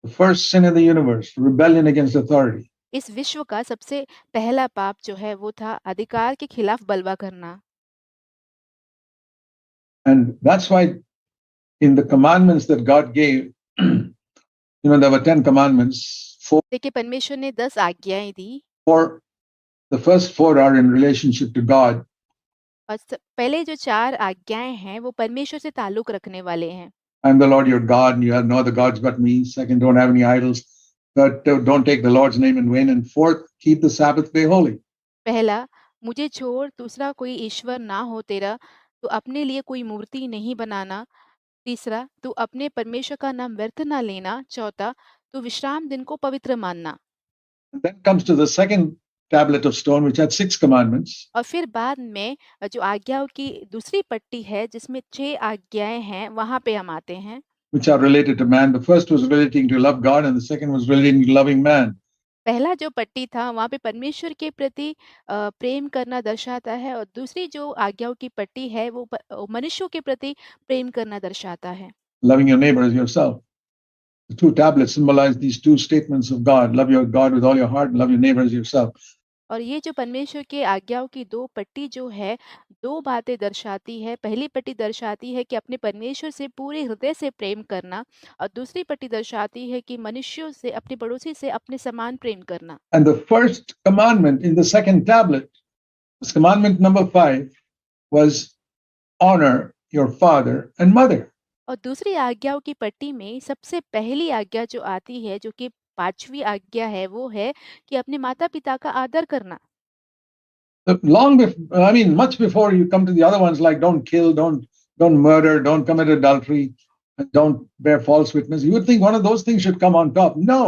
The first sin in the universe, rebellion against authority. इस विश्व का सबसे पहला पाप जो है वो था अधिकार के खिलाफ बलवा करना। And that's why in the commandments that God gave, there were 10 commandments. देखिए परमेश्वर ने 10 आज्ञाएँ दी The first 4 are in relationship to God. और पहले जो 4 आज्ञाएँ हैं वो परमेश्वर से ताल्लुक रखने वाले हैं। I'm the Lord your God, and you have no other gods but me. Second, don't have any idols. Third, don't take the Lord's name in vain. And fourth, keep the Sabbath day holy. पहला, मुझे छोड़ दूसरा कोई ईश्वर ना हो तेरा, तो अपने लिए कोई मूर्ति नहीं बनाना। तीसरा, तू अपने परमेश्वर का नाम व्यर्थ ना लेना। चौथा, तू विश्राम दिन को पवित्र मानना। And then comes to the second tablet of stone, which had 6 commandments. और फिर बाद में जो आज्ञाओं की दूसरी पट्टी है जिसमें 6 आज्ञाएँ हैं, वहाँ पे हम आते हैं। Which are related to man. The first was relating to love God, and the second was relating to loving man. पहला जो पट्टी था वहाँ पे परमेश्वर के प्रति प्रेम करना दर्शाता है और दूसरी जो आज्ञाओं की पट्टी है वो मनुष्यों के प्रति प्रेम करना दर्शाता है। Loving your neighbor as yourself. The 2 tablets symbolize these 2 statements of God. Love your God with all your heart and love your neighbor as yourself. और ये जो परमेश्वर के आज्ञाओं की 2 पट्टी जो है, 2 बातें दर्शाती है। पहली पट्टी दर्शाती है कि अपने परमेश्वर से पूरे हृदय से प्रेम करना और दूसरी पट्टी दर्शाती है कि मनुष्यों से, अपने पड़ोसी से अपने समान प्रेम करना। And the first commandment in the second tablet, was commandment number 5, was honor your father and mother. और दूसरी आज्ञाओं की पट्टी में सबसे पहली आज्ञा जो आती है, जो कि 5वीं आज्ञा है, वो है कि अपने माता-पिता का आदर करना। Much before you come to the other ones like don't kill, don't murder, don't commit adultery, don't bear false witness. You would think one of those things should come on top. No.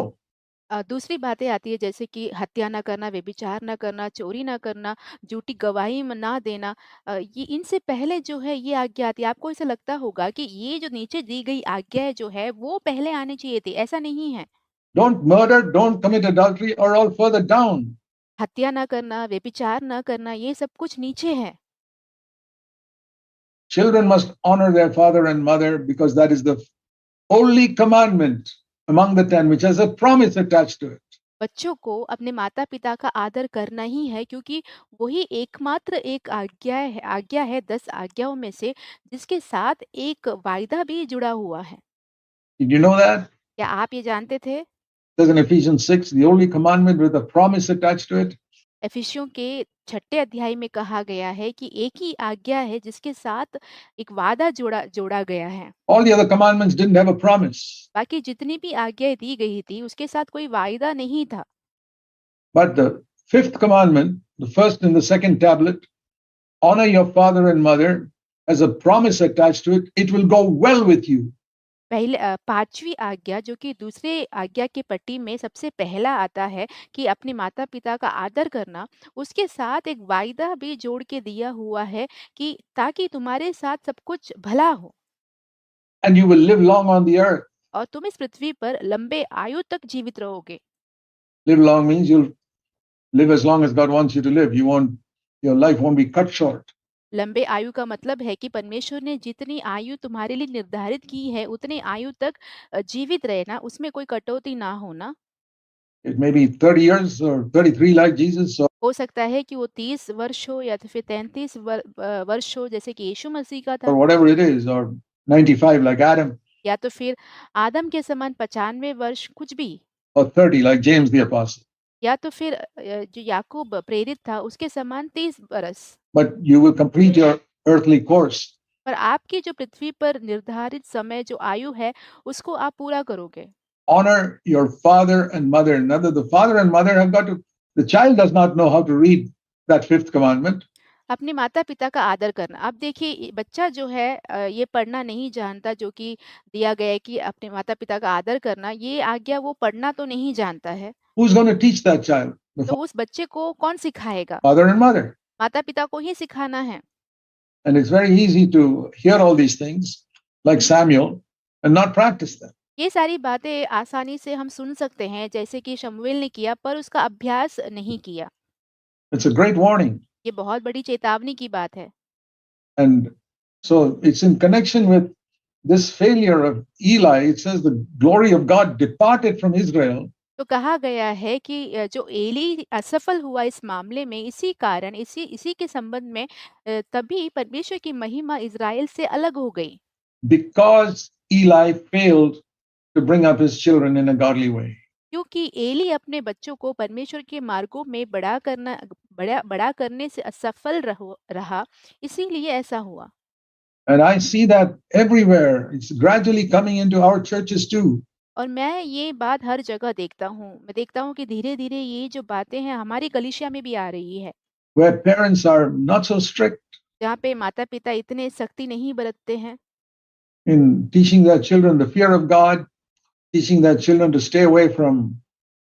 दूसरी बातें आती है जैसे कि हत्या ना करना, व्यभिचार ना करना, चोरी ना करना, झूठी गवाही ना देना। ये इनसे पहले जो है ये आज्ञा आती है। आपको ऐसा लगता होगा कि ये जो नीचे दी गई आज्ञा जो है वो पहले आनी चाहिए थी, ऐसा नहीं है। Don't murder, don't commit adultery, or all further down. हत्या ना करना, व्यभिचार ना करना, ये सब कुछ नीचे है। children must honor their father and mother because that is the only commandment among the 10 which has a promise attached to it. बच्चों को अपने माता-पिता का आदर करना ही है क्योंकि वही एकमात्र एक आज्ञा है 10 आज्ञाओं में से जिसके साथ एक वायदा भी जुड़ा हुआ है। Did you know that? क्या आप ये जानते थे? It says in Ephesians 6, the only commandment with a promise attached to it. इफिसियों के 6 अध्याय में कहा गया है कि एक ही आज्ञा है जिसके साथ एक वादा जोड़ा गया है। All the other commandments didn't have a promise. बाकी जितनी भी आज्ञाएँ दी गई थी उसके साथ कोई वायदा नहीं था। But the fifth commandment, the first and the second tablet, honor your father and mother, has a promise attached to it. It will go well with you. पहले 5वीं आज्ञा जो कि दूसरे आज्ञा की पट्टी में सबसे पहला आता है कि अपने माता-पिता का आदर करना, उसके साथ एक वायदा भी जोड़ के दिया हुआ है कि ताकि तुम्हारे साथ सब कुछ भला हो And you will live long on the earth. और तुम इस पृथ्वी पर लंबे आयु तक जीवित रहोगे। Live long means you'll live as long as God wants you to live. Your life won't be cut short. लंबे आयु का मतलब है कि परमेश्वर ने जितनी आयु तुम्हारे लिए निर्धारित की है, उतनी आयु तक जीवित रहना, उसमें कोई कटौती ना होना। It may be 30 years or 33 like Jesus, or हो सकता है कि वो 30 वर्ष हो या तो फिर 33 वर्ष हो जैसे कि यीशु मसीह का था, whatever it is, or 95 like Adam, या तो फिर आदम के समान 95 वर्ष कुछ भी, or 30 like James the Apostle. या तो फिर जो याकूब प्रेरित था उसके समान 30 बरस। But you will complete your earthly course. पर आपकी जो पृथ्वी पर निर्धारित समय जो आयु है उसको आप पूरा करोगे। Honor your father and mother. Now that the father and mother have got to, the child does not know how to read that fifth commandment. अपने माता-पिता का आदर करना। अब देखिए बच्चा जो है ये पढ़ना नहीं जानता जो कि दिया गया है कि अपने माता-पिता का आदर करना, ये आज्ञा वो पढ़ना तो नहीं जानता है। Who's going to teach that child? The तो उस बच्चे को कौन सिखाएगा? father and mother. माता-पिता को ही सिखाना है। And it's very easy to hear all these things, like Samuel, and not practice them. ये सारी बातें आसानी से हम सुन सकते हैं जैसे कि शमूएल ने किया पर उसका अभ्यास नहीं किया। It's a great warning. ये बहुत बड़ी चेतावनी की बात है। And so it's in connection with this failure of Eli. It says the glory of God departed from Israel. तो कहा गया है कि जो एली असफल हुआ इस मामले में इसी कारण इसी के संबंध में तभी परमेश्वर की महिमा इज़राइल से अलग हो गई। Because Eli failed to bring up his children in a godly way. क्योंकि एली अपने बच्चों को परमेश्वर के मार्गों में बड़ा करने से असफल रहा, इसीलिए ऐसा हुआ। And I see that everywhere. It's gradually coming into our churches too. और मैं ये बात हर जगह देखता हूँ। मैं देखता हूँ कि धीरे-धीरे ये जो बातें हैं हमारी कलीसिया में भी आ रही है। Where parents are not so strict जहाँ पे माता-पिता इतने सख्ती नहीं बरतते हैं in teaching their children the fear of God, teaching their children to stay away from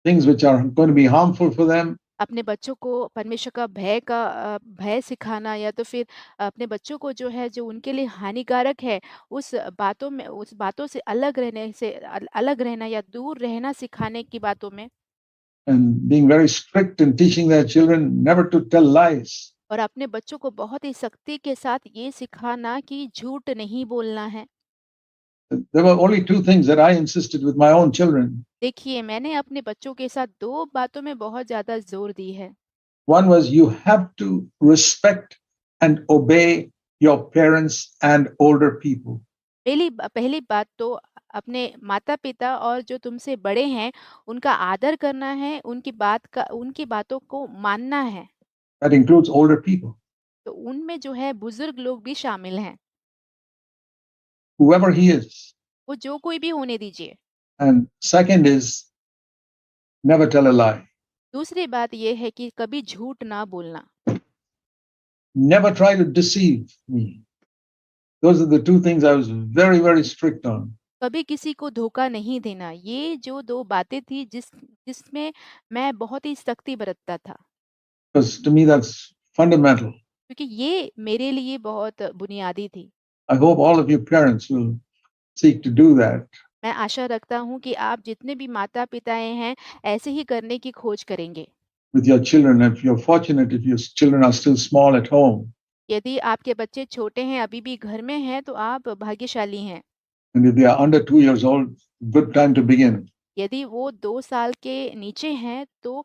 things which are going to be harmful for them. अपने बच्चों को परमेश्वर का भय सिखाना या तो फिर अपने बच्चों को जो है जो उनके लिए हानिकारक है उस बातों से अलग रहना या दूर रहना सिखाने की बातों में And being very strict in teaching their children never to tell lies. और अपने बच्चों को बहुत ही सख्ती के साथ ये सिखाना कि झूठ नहीं बोलना है। There were only two things that I insisted with my own children. देखिए मैंने अपने बच्चों के साथ 2 बातों में बहुत ज़्यादा ज़ोर दी है। One was you have to respect and obey your parents and older people. पहली बात तो अपने माता-पिता और जो तुमसे बड़े हैं, उनका आदर करना है, उनकी बातों को मानना है। That includes older people. तो उनमें जो है बुजुर्ग लोग भी शामिल हैं। Whoever he is. वो जो कोई भी होने दीजिए। And second is never tell a lie. दूसरी बात ये है कि कभी झूठ ना बोलना। Never try to deceive me. Those are the two things I was very, very strict on. कभी किसी को धोखा नहीं देना। ये जो 2 बातें थी जिसमें मैं बहुत ही सख्ती बरतता था। Because to me that's fundamental. क्योंकि ये मेरे लिए बहुत बुनियादी थी। I hope all of you parents will seek to do that. मैं आशा रखता हूँ कि आप जितने भी माता-पिताएँ हैं, ऐसे ही करने की खोज करेंगे। With your children, if you're fortunate, if your children are still small at home. यदि आपके बच्चे छोटे हैं, अभी भी घर में हैं, तो आप भाग्यशाली हैं। And if they are under 2 years old, good time to begin. यदि वो 2 साल के नीचे हैं, तो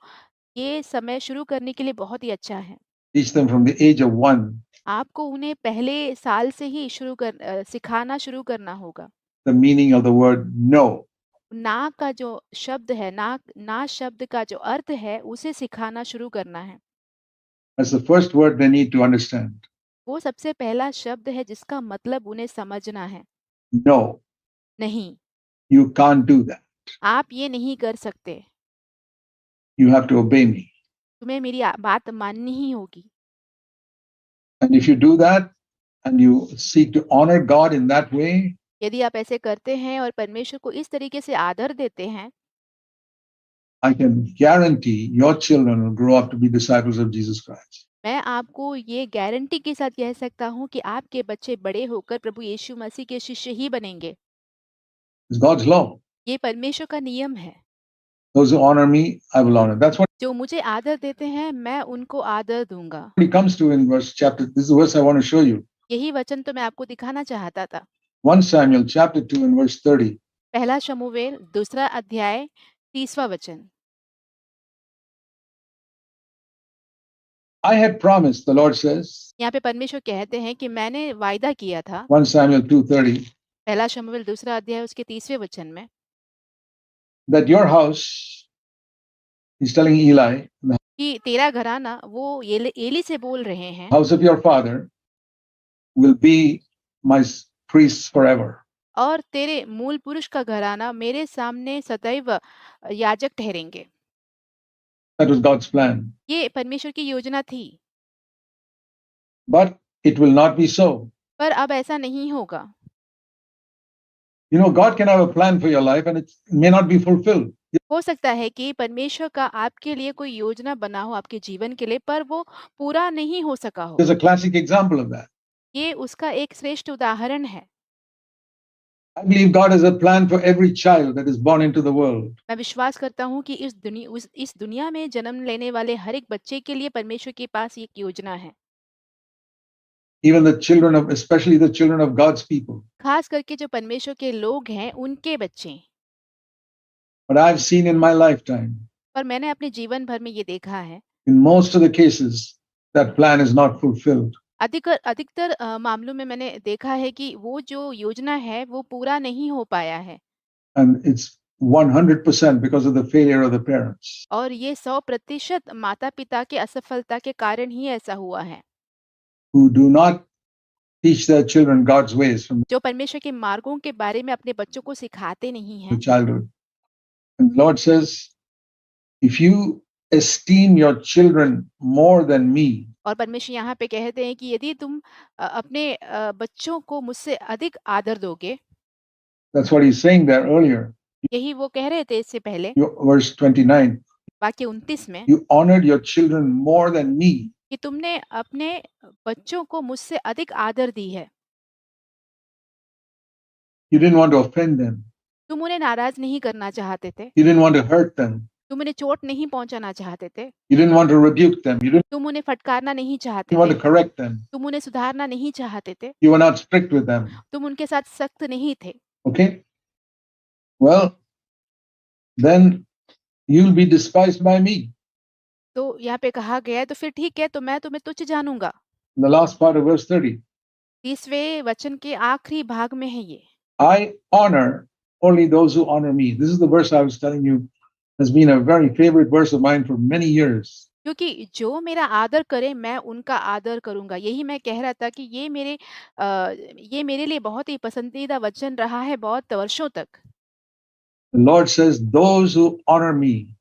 ये समय शुरू करने के लिए बहुत ही अच्छा है। Teach them from the age of 1 आपको उन्हें पहले साल से ही सिखाना शुरू करना होगा। the meaning of the word no. ना का जो शब्द है, ना शब्द का जो अर्थ है, उसे सिखाना शुरू करना है। That's the first word they need to understand. वो सबसे पहला शब्द है जिसका मतलब उन्हें समझना है। No, नहीं, you can't do that. आप ये नहीं कर सकते। You have to obey me. तुम्हें मेरी बात माननी ही होगी। And if you do that and you seek to honor God in that way, यदि आप ऐसे करते हैं और परमेश्वर को इस तरीके से आदर देते हैं, I can guarantee your children will grow up to be disciples of Jesus Christ. मैं आपको ये गारंटी के साथ कह सकता हूँ कि आपके बच्चे बड़े होकर प्रभु यीशु मसीह के शिष्य ही बनेंगे। It's God's law. ये परमेश्वर का नियम है। Those who honor me, I will honor. That's what जो मुझे आदर देते हैं, मैं उनको आदर दूँगा। he comes to in verse chapter. This is the verse I want to show you. यही वचन तो मैं आपको दिखाना चाहता था। 1 Samuel chapter 2 and verse 30. पहला शमूएल 2 अध्याय 30वां वचन। I had promised, the Lord says, यहाँ पे परमेश्वर कहते हैं कि मैंने वायदा किया था। 1 Samuel 2:30, पहला शमूएल 2 अध्याय उसके 30वें वचन में, that your house, he's telling Eli, the कि तेरा घराना, वो एली से बोल रहे हैं, house of your father will be my priests forever. और तेरे मूल पुरुष का घराना मेरे सामने सदैव याजक ठहरेंगे। That was God's plan. ये परमेश्वर की योजना थी, But it will not be so. पर अब ऐसा नहीं होगा। You know, God can have a plan for your life and it may not be fulfilled. हो सकता है कि परमेश्वर का आपके लिए कोई योजना बना हो आपके जीवन के लिए, पर वो पूरा नहीं हो सका हो। There's a classic example of that. ये उसका एक श्रेष्ठ उदाहरण है। I believe God has a plan for every child that is born into the world. मैं विश्वास करता हूँ कि इस दुनिया में जन्म लेने वाले हर एक बच्चे के लिए परमेश्वर के पास एक योजना है। Even the children of, especially the children of God's people. खास करके जो परमेश्वर के लोग हैं, उनके बच्चे। But I've seen in my lifetime, पर मैंने अपने जीवन भर में ये देखा है, in most of the cases, that plan is not fulfilled. अधिकतर मामलों में मैंने देखा है कि वो जो योजना है, वो पूरा नहीं हो पाया है। And it's 100% because of the failure of the parents. और ये 100% माता-पिता के असफलता के कारण ही ऐसा हुआ है। Who do not teach their children God's ways from जो परमेश्वर के मार्गों के बारे में अपने बच्चों को सिखाते नहीं हैं। childhood. And the Lord says, if you esteem your children more than me, और परमेश्वर यहाँ पे कहते हैं कि यदि तुम अपने बच्चों को मुझसे अधिक आदर दोगे, that's what he's saying there earlier. यही वो कह रहे थे इससे पहले, Verse 29, वाक्य 29 में, you honored your children more than me. कि तुमने अपने बच्चों को मुझसे अधिक आदर दी है। You didn't want to offend them. तुम उन्हें नाराज नहीं करना चाहते थे। You didn't want to hurt them. तुम उन्हें चोट नहीं पहुंचाना चाहते थे। You didn't want to rebuke them. You didn't तुम उन्हें फटकारना नहीं चाहते want थे। to correct them. तुम उन्हें सुधारना नहीं चाहते थे। You were not strict with them. तुम उनके साथ सख्त नहीं थे। Okay? Well, then you'll be despised by me. तो यहाँ पे कहा गया है, तो फिर ठीक है, तो मैं तुम्हें तुच्छ जानूंगा। In the last part of verse 30, 30वें वचन के आखिरी भाग में है ये। I honor only those who honor me. This is the verse I was telling you has been a very favorite verse of mine for many years. क्योंकि जो मेरा आदर करे, मैं उनका आदर करूंगा। यही मैं कह रहा था कि ये मेरे लिए बहुत ही पसंदीदा वचन रहा है बहुत वर्षों तक। The Lord says, those who honor me,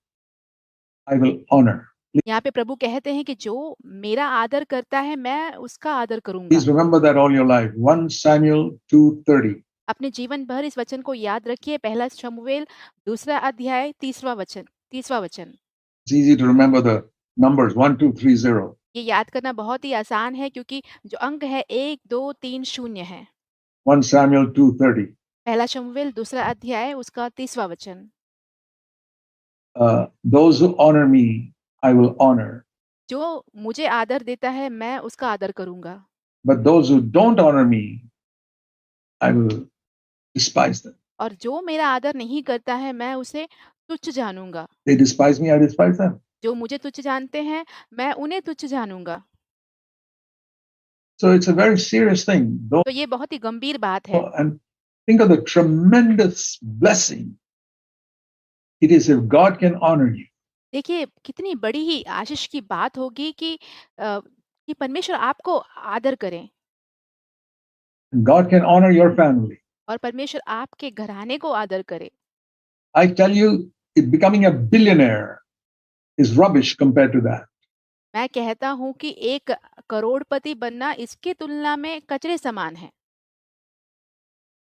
I will honor. यहाँ पे प्रभु कहते हैं कि जो मेरा आदर करता है, मैं उसका आदर करूंगा। Please remember that all your life. 1 Samuel 2:30. अपने जीवन भर इस वचन को याद रखिए। पहला शमूएल 2 अध्याय 30वां वचन। It's easy to remember the numbers 1, 2, 3, 0. ये याद करना बहुत ही आसान है, क्योंकि जो अंक है 1, 2, 3, 0 है। 1 Samuel 2:30. पहला शमूएल 2 अध्याय उसका 30वां वचन। Those who honor me, I will honor. जो मुझे आदर देता है, मैं उसका आदर करूंगा। But those who don't honor me, I will despise them. और जो मेरा आदर नहीं करता है, मैं उसे तुच्छ जानूँगा। They despise me, I despise them. जो मुझे तुच्छ जानते हैं, मैं उन्हें तुच्छ जानूँगा। So it's a very serious thing. Though, तो ये बहुत ही गंभीर बात है। and think of the tremendous blessing it is if God can honor you. देखिए, कितनी बड़ी ही आशीष की बात होगी कि परमेश्वर आपको आदर करें And God can honor your family. और परमेश्वर आपके घराने को आदर करे। I tell you, becoming a billionaire is rubbish compared to that. मैं कहता हूँ कि एक करोड़पति बनना इसकी तुलना में कचरे समान है।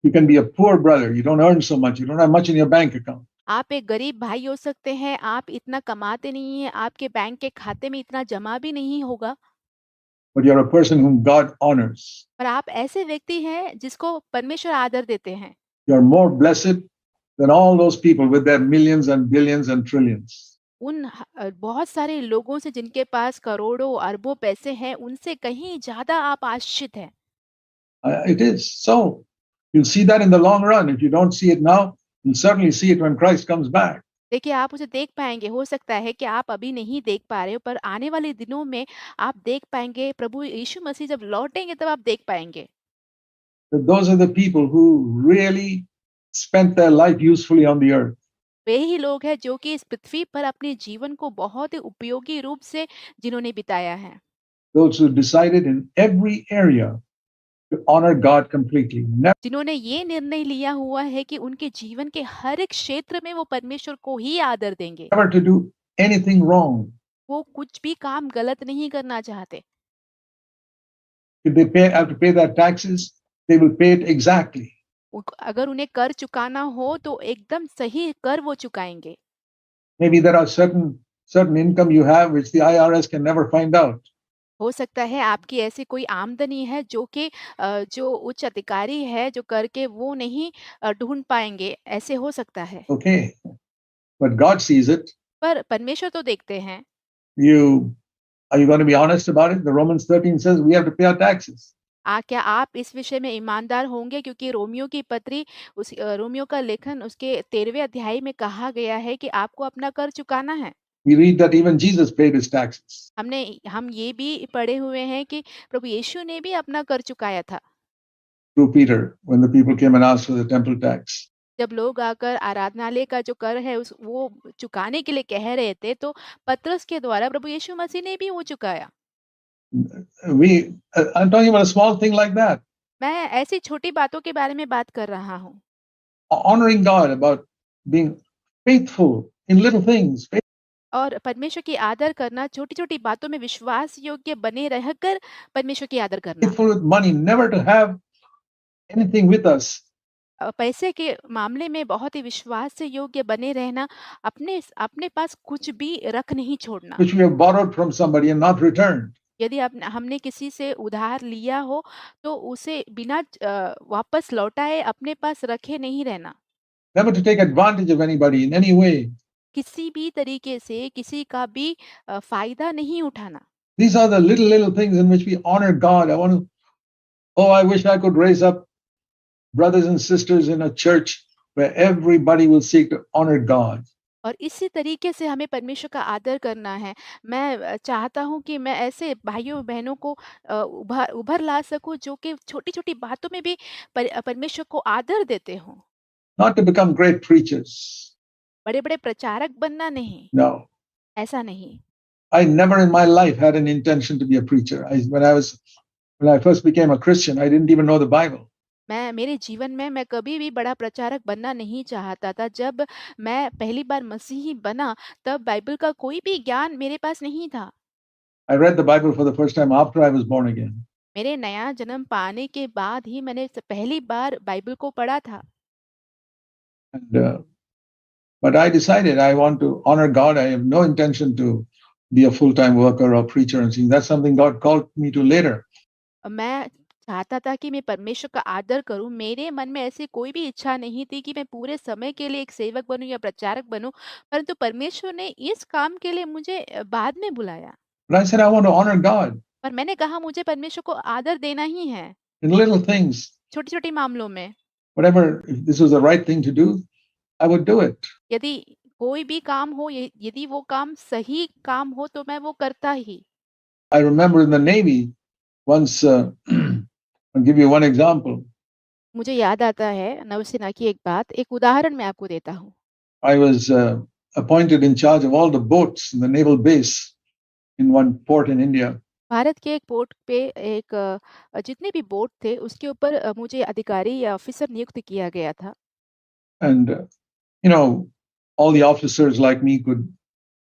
You can be a poor brother, you don't earn so much, you don't have much in your bank account. आप एक गरीब भाई हो सकते हैं, आप इतना कमाते नहीं हैं, आपके बैंक के खाते में इतना जमा भी नहीं होगा, But you're a person whom God honors. पर आप ऐसे व्यक्ति हैं जिसको परमेश्वर आदर देते हैं। You're more blessed than all those people with their millions and billions and trillions. बहुत सारे लोगों से जिनके पास करोड़ों, अरबों पैसे हैं, उनसे कहीं ज़्यादा आप आशीषित हैं। It is. So you'll see that in the long run. If you don't see it now, you'll certainly see it when Christ comes back. देखिए, आप उसे देख पाएँगे, हो सकता है कि आप अभी नहीं देख पा रहे हो, पर आने वाले दिनों में आप देख पाएँगे, प्रभु यीशु मसीह जब लौटेंगे तब आप देख पाएँगे। That those are the people who really spent their life usefully on the earth. वे ही लोग हैं जो कि इस पृथ्वी पर अपने जीवन को बहुत ही उपयोगी रूप से जिन्होंने बिताया है। Those who decided in every area to honor God completely. जिन्होंने ये निर्णय लिया हुआ है कि उनके जीवन के हर एक क्षेत्र में वो परमेश्वर को ही आदर देंगे। Never to do anything wrong. वो कुछ भी काम गलत नहीं करना चाहते। If they have to pay their taxes, they will pay it exactly. अगर उन्हें कर चुकाना हो तो एकदम सही कर वो चुकाएंगे। Maybe there are certain income you have which the IRS can never find out. हो सकता है आपकी ऐसी कोई आमदनी है जो कि जो उच्च अधिकारी है जो कर के वो नहीं ढूंढ पाएंगे, ऐसे हो सकता है। Okay, but God sees it. पर परमेश्वर तो देखते हैं। Are you going to be honest about it? The Romans 13 says we have to pay our taxes. क्या आप इस विषय में ईमानदार होंगे, क्योंकि रोमियो की पत्री रोमियो का लेखन उसके 13वें अध्याय में कहा गया है कि आपको अपना कर चुकाना है। We read that even Jesus paid his taxes. हम ये भी पढ़े हुए हैं कि प्रभु यीशु ने भी अपना कर चुकाया था। Through Peter, when the people came and asked for the temple tax. जब लोग आकर आराधनालय का जो कर है उस वो चुकाने के लिए कह रहे थे, तो पतरस के द्वारा प्रभु यीशु मसीह ने भी वो चुकाया। I'm talking about a small thing like that. मैं ऐसी छोटी बातों के बारे में बात कर रहा हूँ। Honoring God, about being faithful in little things. और परमेश्वर की आदर करना, छोटी-छोटी बातों में विश्वास योग्य बने रहकर परमेश्वर की आदर करना। Faithful with money, never to have anything with us. पैसे के मामले में बहुत ही विश्वास से योग्य बने रहना, अपने अपने पास कुछ भी रख नहीं छोड़ना। Which we have borrowed from somebody and not returned. यदि हमने किसी से उधार लिया हो तो उसे बिना वापस लौटाए अपने पास रखे नहीं रहना। Never to take advantage of anybody in any way. किसी भी तरीके से किसी का भी फायदा नहीं उठाना। These are the little things in which we honor God. I wish I could raise up brothers and sisters in a church where everybody will seek to honor God. और इसी तरीके से हमें परमेश्वर का आदर करना है। मैं चाहता हूँ कि मैं ऐसे भाइयों बहनों को उभर ला सकूँ जो कि छोटी-छोटी बातों में भी परमेश्वर को आदर देते हों। Not to become great preachers. बड़े-बड़े प्रचारक बनना नहीं। No. ऐसा नहीं। I never in my life had an intention to be a preacher. When I first became a Christian, I didn't even know the Bible. मेरे जीवन में मैं कभी भी बड़ा प्रचारक बनना नहीं चाहता था। जब मैं पहली बार मसीही बना, तब बाइबल का कोई भी ज्ञान मेरे पास नहीं था। I read the Bible for the first time after I was born again. मेरे नया जन्म पाने के बाद ही मैंने पहली बार बाइबल को पढ़ा था। But I decided I want to honor God. I have no intention to be a full-time worker or preacher and sing. That's something God called me to later. मैं चाहता था कि मैं परमेश्वर का आदर करूं। मेरे मन में ऐसी कोई भी इच्छा नहीं थी कि मैं पूरे समय के लिए एक सेवक बनूं या प्रचारक बनूं, परंतु परमेश्वर ने इस काम के लिए मुझे बाद में बुलाया। But I said I want to honor God. पर मैंने कहा मुझे परमेश्वर को आदर देना ही है, in little things. छोटी-छोटी मामलों में। Whatever, if this was the right thing to do, I would do it. यदि कोई भी काम हो, यदि वो काम सही काम हो तो मैं वो करता ही। I remember in the Navy once, I'll give you one example. मुझे याद आता है नौसेना की एक बात, एक उदाहरण मैं आपको देता हूँ। I was appointed in charge of all the boats in the naval base in one port in India. Bharat के एक पोर्ट पे जितने भी बोट थे उसके ऊपर मुझे अधिकारी या ऑफिसर नियुक्त किया गया था। And, you know, all the officers like me could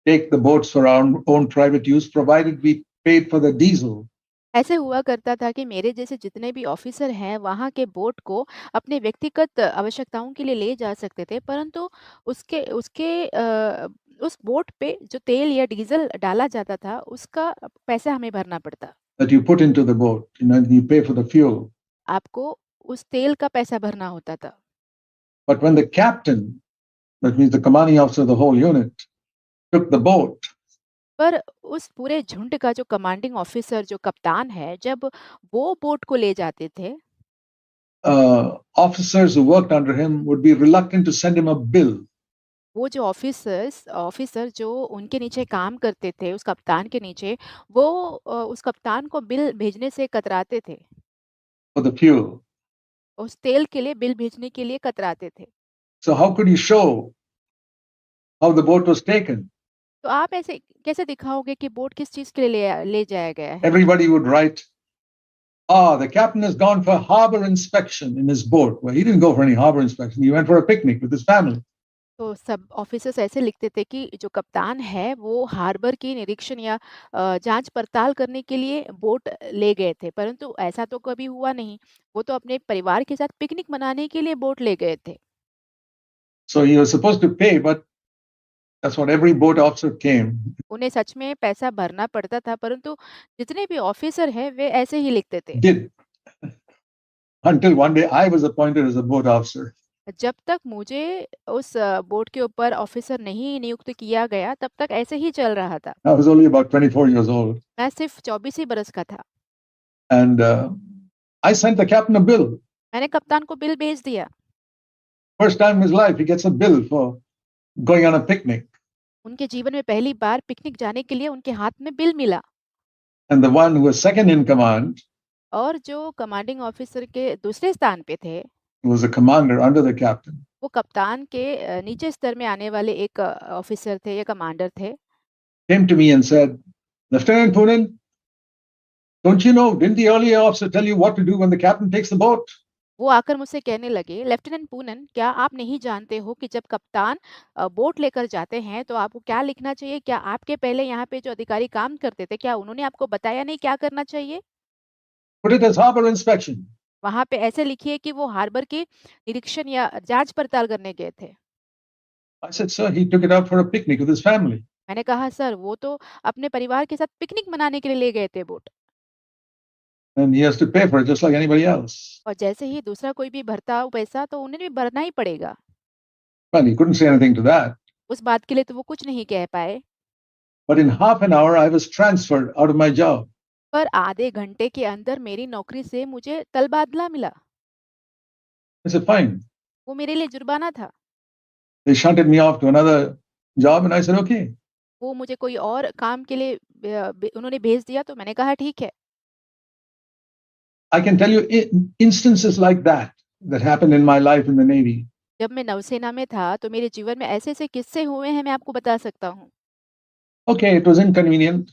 take the boats for our own private use, provided we paid for the diesel. ऐसे हुआ करता था कि मेरे जैसे जितने भी ऑफिसर हैं वहाँ के बोट को अपने व्यक्तिगत आवश्यकताओं के लिए ले जा सकते थे, परंतु उसके उसके उस बोट पे जो तेल या डीजल डाला जाता था उसका पैसा हमें भरना पड़ता। That you put into the boat, you pay for the fuel. आपको उस तेल का पैसा भरना होता था। But when the captain, that means the commanding officer of the whole unit, took the boat, पर उस पूरे झुंड का जो कमांडिंग ऑफिसर जो कप्तान है, जब वो बोट को ले जाते थे, officers who worked under him would be reluctant to send him a bill. वो जो ऑफिसर जो उनके नीचे काम करते थे, उस कप्तान के नीचे, वो उस कप्तान को बिल भेजने से कतराते थे। For the fuel. उस तेल के लिए बिल भेजने के लिए कतराते थे। So how could you show how the boat was taken? तो आप ऐसे कैसे दिखाओगे कि बोट किस चीज़ के लिए ले जाया गया है? Everybody would write, the captain has gone for harbor inspection in his boat. Well, he didn't go for any harbor inspection. He went for a picnic with his family. तो सब ऑफिसर्स ऐसे लिखते थे कि जो कप्तान है वो हार्बर की निरीक्षण या जांच पड़ताल करने के लिए बोट ले गए थे, परंतु ऐसा तो कभी हुआ नहीं। वो तो अपने परिवार के साथ पिकनिक मनाने के लिए बोट ले गए थे। So he was supposed to pay, but that's what every boat officer came. उन्हें सच में पैसा भरना पड़ता था, परंतु जितने भी ऑफिसर हैं वे ऐसे ही लिखते थे। Did. Until one day I was appointed as a boat officer. जब तक मुझे उस बोट के ऊपर ऑफिसर नहीं नियुक्त किया गया, तब तक ऐसे ही चल रहा था। I was only about 24 years old. मैं सिर्फ 24 ही बरस का था। And I sent the captain a bill. मैंने कप्तान को बिल भेज दिया। First time in his life, he gets a bill for going on a picnic. उनके जीवन में पहली बार पिकनिक जाने के लिए उनके हाथ में बिल मिला। And the one who was second in command और जो कमांडिंग ऑफिसर के दूसरे स्थान पे थे, was a commander under the captain. वो कप्तान के नीचे स्तर में आने वाले एक ऑफिसर थे या कमांडर थे। Came to me and said, Lieutenant Poonen, don't you know, didn't the earlier officer tell you what to do when the captain takes the boat? वो आकर मुझसे कहने लगे, लेफ्टिनेंट पूनन, क्या आप नहीं जानते हो कि जब कप्तान बोट लेकर जाते हैं तो आपको क्या लिखना चाहिए? क्या आपके पहले यहाँ पे जो अधिकारी काम करते थे, क्या उन्होंने आपको बताया नहीं क्या करना चाहिए? Put it as harbor inspection. वहाँ पे ऐसे लिखिए कि वो हार्बर के निरीक्षण या जांच पड़ताल करने गए थे। I said, sir, he took it out for a picnic with his family. मैंने कहा, सर वो तो अपने परिवार के साथ पिकनिक मनाने के लिए ले गए थे boat, And he has to pay for it just like anybody else. और जैसे ही दूसरा कोई भी भरता हो पैसा तो उन्हें भी भरना ही पड़ेगा। Well, he couldn't say anything to that. उस बात के लिए तो वो कुछ नहीं कह पाए। But in half an hour, I was transferred out of my job. पर आधे घंटे के अंदर मेरी नौकरी से मुझे तबादला मिला। I said, fine. वो मेरे लिए जुर्माना था। They shunted me off to another job, and I said, okay. वो मुझे कोई और काम के लिए उन्होंने भेज दिया तो मैंने कहा ठीक है। I can tell you instances like that that happened in my life in the Navy. जब मैं नौसेना में था तो मेरे जीवन में ऐसे-ऐसे किस्से हुए हैं, मैं आपको बता सकता हूँ। Okay, it was inconvenient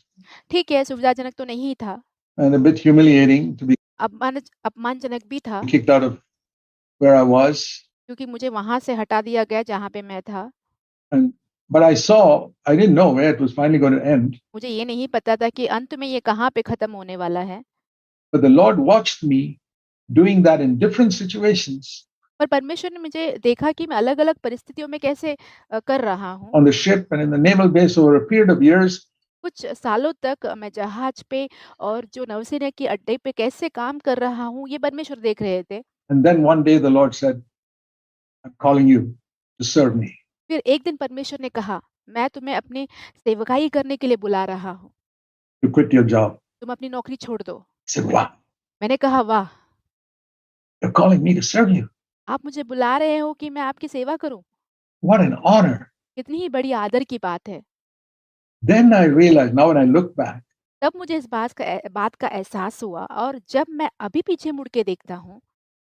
ठीक है, सुविधाजनक तो नहीं था, and a bit humiliating to be अपमानजनक भी था, kicked out of where I was. क्योंकि मुझे वहाँ से हटा दिया गया जहाँ पे मैं था। And but I didn't know where it was finally going to end. मुझे ये नहीं पता था कि अंत में ये कहाँ पे खत्म होने वाला है। But the Lord watched me doing that in different situations पर परमेश्वर ने मुझे देखा कि मैं अलग-अलग परिस्थितियों में कैसे कर रहा हूँ। on the ship and in the naval base over a period of years. कुछ सालों तक मैं जहाज पे और जो नौसेना के अड्डे पे कैसे काम कर रहा हूँ, ये परमेश्वर देख रहे थे। And then one day the Lord said, I'm calling you to serve me. फिर एक दिन परमेश्वर ने कहा, मैं तुम्हें अपनी सेवकाई करने के लिए बुला रहा हूँ। To quit your job. तुम अपनी नौकरी छोड़ दो। I said, wow, मैंने कहा, वाह! you're calling me to serve you. आप मुझे बुला रहे हो कि मैं आपकी सेवा करूँ। What an honor. कितनी ही बड़ी आदर की बात है। Then I realized, now when I look back, तब मुझे इस बात का एहसास हुआ और जब मैं अभी पीछे मुड़ के देखता हूँ,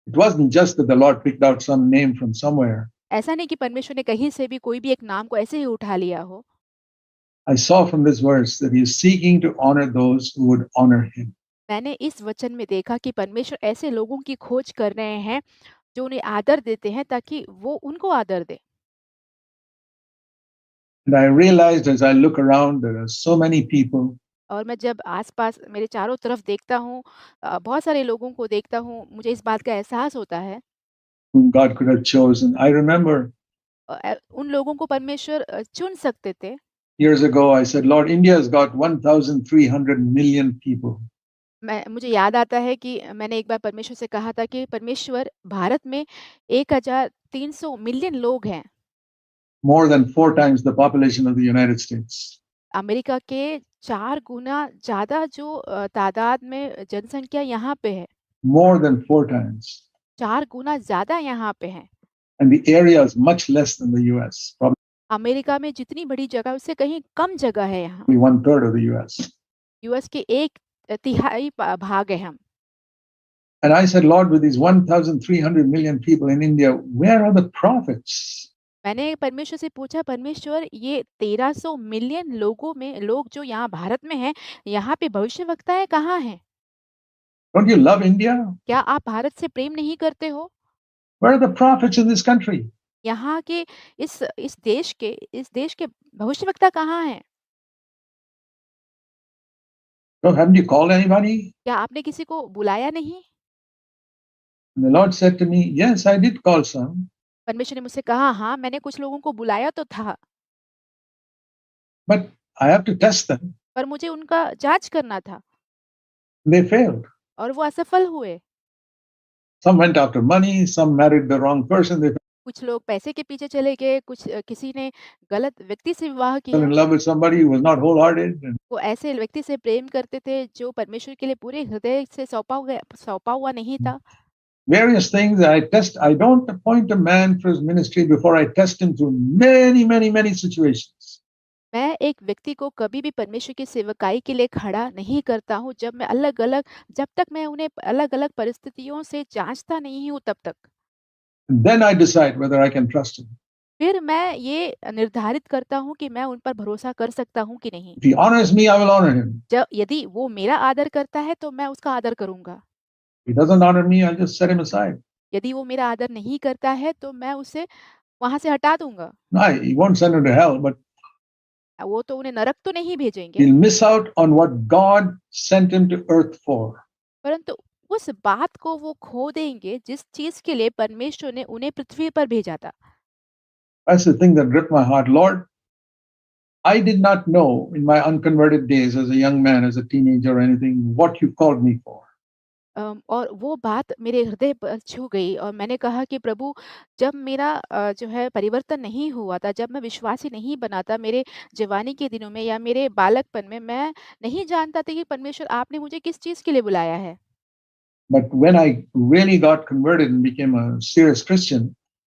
it wasn't just that the Lord picked out some name from somewhere. ऐसा नहीं कि परमेश्वर ने कहीं से भी कोई भी एक नाम को ऐसे ही उठा लिया हो। I saw from this verse that he is seeking to honor those who would honor him. मैंने इस वचन में देखा कि परमेश्वर ऐसे लोगों की खोज कर रहे हैं, जो उन्हें आदर देते हैं ताकि वो उनको आदर दें। And I realized as I look around, there are so many people और मैं जब आस-पास मेरे चारों तरफ देखता हूँ बहुत सारे लोगों को देखता हूँ, मुझे इस बात का एहसास होता है whom God could have chosen. I remember उन लोगों को परमेश्वर चुन सकते थे। years ago, I said, Lord, India has got 1,300 million people. मुझे याद आता है कि मैंने एक बार परमेश्वर से कहा था कि परमेश्वर भारत में 1300 मिलियन लोग हैं। More than 4 times the population of the United States. America के 4 गुना ज़्यादा जो तादाद में जनसंख्या यहाँ पे है। More than 4 times. 4 गुना ज़्यादा यहाँ पे है। And the area is much less than the US, probably America में जितनी बड़ी जगह है उससे कहीं कम जगह है यहाँ। 1/3 of the US. यूएस के 1 तिहाई भाग है हम। And I said, Lord, with these 1,300 million people in India, where are the prophets? मैंने परमेश्वर से पूछा, परमेश्वर ये 1300 मिलियन लोगों में लोग जो यहाँ भारत में हैं, यहाँ पे भविष्यवक्ताएँ कहाँ हैं? Don't you love India? क्या आप भारत से प्रेम नहीं करते हो? Where are the prophets in this country? यहाँ के इस देश के भविष्यवक्ता कहाँ हैं? So haven't you called anybody? क्या आपने किसी को बुलाया नहीं? And the Lord said to me, yes, I did call some, परमेश्वर ने मुझसे कहा, हाँ, मैंने कुछ लोगों को बुलाया तो था, but I have to test them. पर मुझे उनका जाँच करना था They failed. और वो असफल हुए। Some went after money, some married the wrong person, they कुछ लोग पैसे के पीछे चले गए, कुछ किसी ने गलत व्यक्ति से विवाह fell किया। in love with somebody who was not wholehearted. And वो ऐसे व्यक्ति से प्रेम करते थे जो परमेश्वर के लिए पूरे हृदय से सौंपा हुआ नहीं था। various things. I don't appoint a man for his ministry before I test him through many, many, many situations. मैं एक व्यक्ति को कभी भी परमेश्वर की सेवकाई के लिए खड़ा नहीं करता हूँ जब तक मैं उन्हें अलग-अलग परिस्थितियों से जाँचता नहीं हूँ तब तक। And then I decide whether I can trust him. फिर मैं ये निर्धारित करता हूँ कि मैं उन पर भरोसा कर सकता हूँ कि नहीं। If he honors me, I will honor him. यदि वो मेरा आदर करता है तो मैं उसका आदर करूँगा। If he doesn't honor me, I'll just set him aside. यदि वो मेरा आदर नहीं करता है तो मैं उसे वहाँ से हटा दूँगा। No, he won't send him to hell, but वो तो उन्हें नरक तो नहीं भेजेंगे, he'll miss out on what God sent him to earth for. परंतु उस बात को वो खो देंगे जिस चीज़ के लिए परमेश्वर ने उन्हें पृथ्वी पर भेजा था। That's the thing that gripped my heart. Lord, I did not know in my unconverted days as a young man, as a teenager or anything, what you called me for. और वो बात मेरे हृदय पर छू गई और मैंने कहा कि प्रभु जब मेरा जो है परिवर्तन नहीं हुआ था, जब मैं विश्वासी नहीं बना था मेरे जवानी के दिनों में या मेरे बालकपन में, मैं नहीं जानता था कि परमेश्वर आपने मुझे किस चीज़ के लिए बुलाया है। But when I really got converted and became a serious Christian,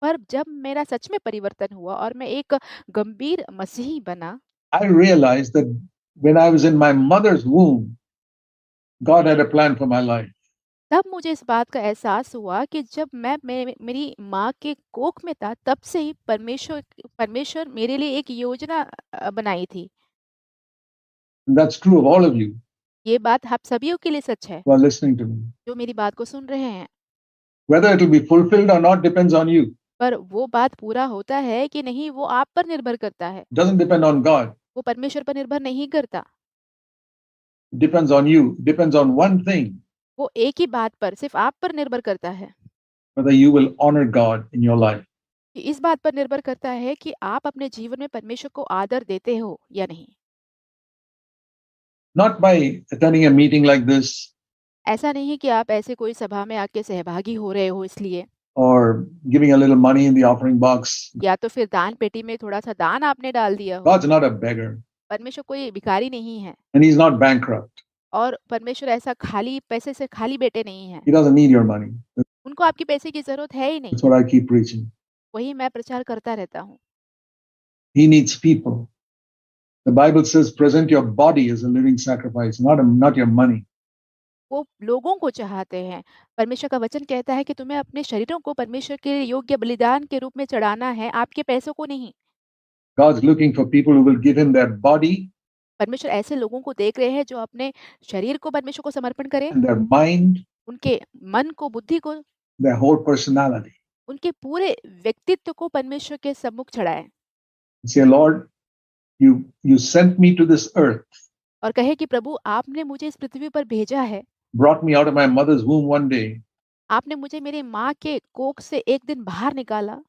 पर जब मेरा सच में परिवर्तन हुआ और मैं एक गंभीर मसीही बना, I realized that when I was in my mother's womb, God had a plan for my life. तब मुझे इस बात का एहसास हुआ कि जब मेरी माँ के कोख में था, तब से ही परमेश्वर मेरे लिए एक योजना बनाई थी। And that's true of all of you ये बात आप सभियों के लिए सच है, who are listening to me. जो मेरी बात को सुन रहे हैं। Whether it will be fulfilled or not depends on you. पर वो बात पूरा होता है कि नहीं, वो आप पर निर्भर करता है। It doesn't depend on God. वो परमेश्वर पर निर्भर नहीं करता। It depends on you. It depends on one thing, वो एक ही बात पर, सिर्फ़ आप पर निर्भर करता है, whether you will honor God in your life. कि इस बात पर निर्भर करता है कि आप अपने जीवन में परमेश्वर को आदर देते हो या नहीं। Not by attending a meeting like this ऐसा नहीं कि आप ऐसे कोई सभा में आके सहभागी हो रहे हो इसलिए, or giving a little money in the offering box. या तो फिर दान पेटी में थोड़ा-सा दान आपने डाल दिया हो। God's not a beggar परमेश्वर कोई भिखारी नहीं है and he's not bankrupt. और परमेश्वर ऐसा खाली पैसे से खाली बेटे नहीं हैं। He doesn't need your money. उनको आपके पैसे की ज़रूरत है ही नहीं। That's what I keep preaching. वही मैं प्रचार करता रहता हूँ। He needs people. The Bible says, present your body as a living sacrifice, not your money. वो लोगों को चाहते हैं। परमेश्वर का वचन कहता है कि तुम्हें अपने शरीरों को परमेश्वर के योग्य बलिदान के रूप में चढ़ाना है, आपके पैसों को नहीं। God's looking for people who will give him their body परमेश्वर ऐसे लोगों को देख रहे हैं जो अपने शरीर को परमेश्वर को समर्पण करें, and their mind, उनके मन को, बुद्धि को, their whole personality. उनके पूरे व्यक्तित्व को परमेश्वर के सम्मुख चढ़ाएँ Say, Lord, you sent me to this earth, और कहे कि प्रभु आपने मुझे इस पृथ्वी पर भेजा है। brought me out of my mother's womb one day आपने मुझे मेरी माँ के कोख से एक दिन बाहर निकाला,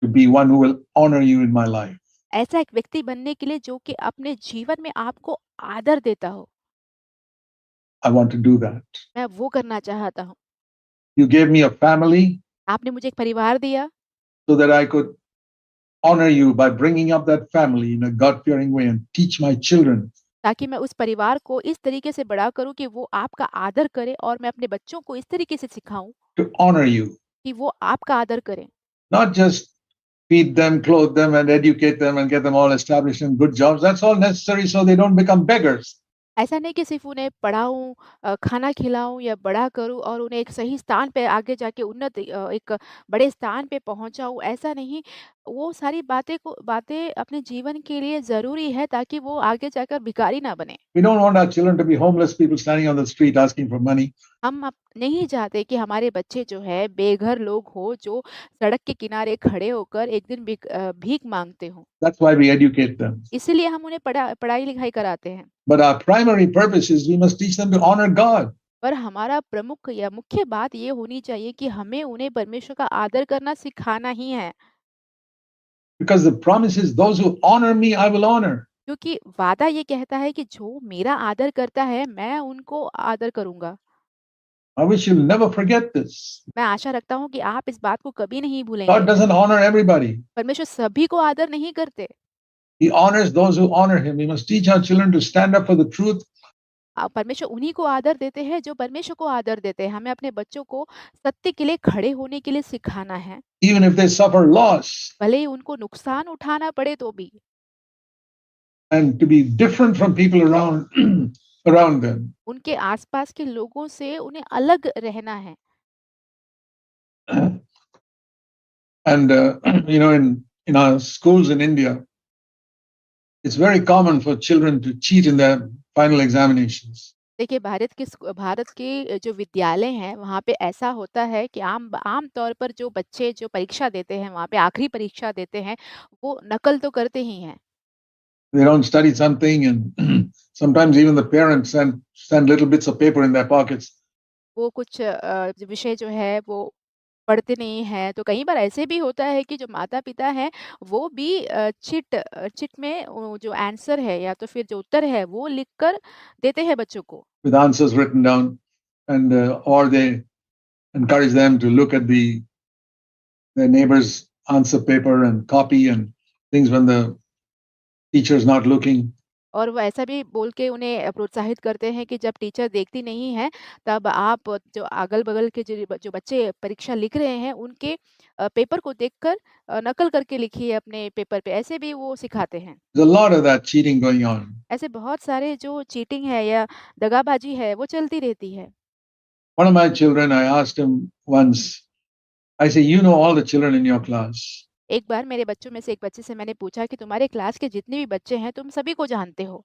to be one who will honor you in my life. ऐसा एक व्यक्ति बनने के लिए जो कि अपने जीवन में आपको आदर देता हो। I want to do that. मैं वो करना चाहता हूँ। You gave me a family आपने मुझे एक परिवार दिया so that I could honor you by bringing up that family in a God-fearing way and teach my children. ताकि मैं उस परिवार को इस तरीके से बड़ा करूं कि वो आपका आदर करे और मैं अपने बच्चों को इस तरीके से सिखाऊं To honor you, कि वो आपका आदर करें। not just feed them, clothe them, and educate them and get them all established in good jobs. That's all necessary so they don't become beggars. ऐसा नहीं कि सिर्फ उन्हें पढ़ाऊं, खाना खिलाऊं या बड़ा करूं और उन्हें एक सही स्थान पे आगे जाके उन्नत एक बड़े स्थान पे पहुंचाऊं, ऐसा नहीं। वो सारी बातें अपने जीवन के लिए ज़रूरी है ताकि वो आगे जाकर भिखारी ना बने। We don't want our children to be homeless people standing on the street asking for money. हम नहीं चाहते कि हमारे बच्चे जो है बेघर लोग हो जो सड़क के किनारे खड़े होकर एक दिन भीख मांगते हो। That's why we educate them. इसीलिए हम उन्हें पढ़ाई लिखाई कराते हैं। But our primary purpose is we must teach them to honor God. पर हमारा प्रमुख या मुख्य बात ये होनी चाहिए कि हमें उन्हें परमेश्वर का आदर करना सिखाना ही है। Because the promise is, those who honor me, I will honor. क्योंकि वादा ये कहता है कि जो मेरा आदर करता है मैं उनको आदर करूंगा। I wish you'll never forget this. मैं आशा रखता हूँ कि आप इस बात को कभी नहीं God भूलेंगे। doesn't honor everybody. परमेश्वर सभी को आदर नहीं करते। He honors those who honor him. We must teach our children to stand up for the truth. परमेश्वर उन्हीं को आदर देते हैं जो परमेश्वर को आदर देते हैं। हमें अपने बच्चों को सत्य के लिए खड़े होने के लिए सिखाना है, Even if they suffer loss, भले ही उनको नुकसान उठाना पड़े तो भी। and to be different from people around them. उनके आसपास के लोगों से उन्हें अलग रहना है। And in our schools in India, it's very common for children to cheat in their final examinations. देखिए भारत के जो विद्यालय हैं वहाँ पे ऐसा होता है कि आम तौर पर जो बच्चे जो परीक्षा देते हैं वहाँ पे आखिरी परीक्षा देते हैं वो नकल तो करते ही हैं। They don't study something, and sometimes even the parents send little bits of paper in their pockets. वो कुछ विषय जो है वो पढ़ते नहीं हैं, तो कई बार ऐसे भी होता है कि जो माता-पिता हैं वो भी चिट में जो आंसर है या तो फिर जो उत्तर है वो लिखकर देते हैं बच्चों को। With answers written down, and or they encourage them to look at their neighbor's answer paper and copy and things when the teacher is not looking. और वो ऐसा भी बोल के उन्हें प्रोत्साहित करते हैं कि जब टीचर देखती नहीं है तब आप जो अगल-बगल के जो बच्चे परीक्षा लिख रहे हैं उनके पेपर को देखकर नकल करके लिखिए अपने पेपर पे, ऐसे भी वो सिखाते हैं। There's a lot of that cheating going on. ऐसे बहुत सारे जो चीटिंग है या दगाबाजी है वो चलती रहती है। One of my children, I asked him once, I say, you know all the children in your class. एक बार मेरे बच्चों में से एक बच्चे से मैंने पूछा कि तुम्हारे क्लास के जितने भी बच्चे हैं तुम सभी को जानते हो।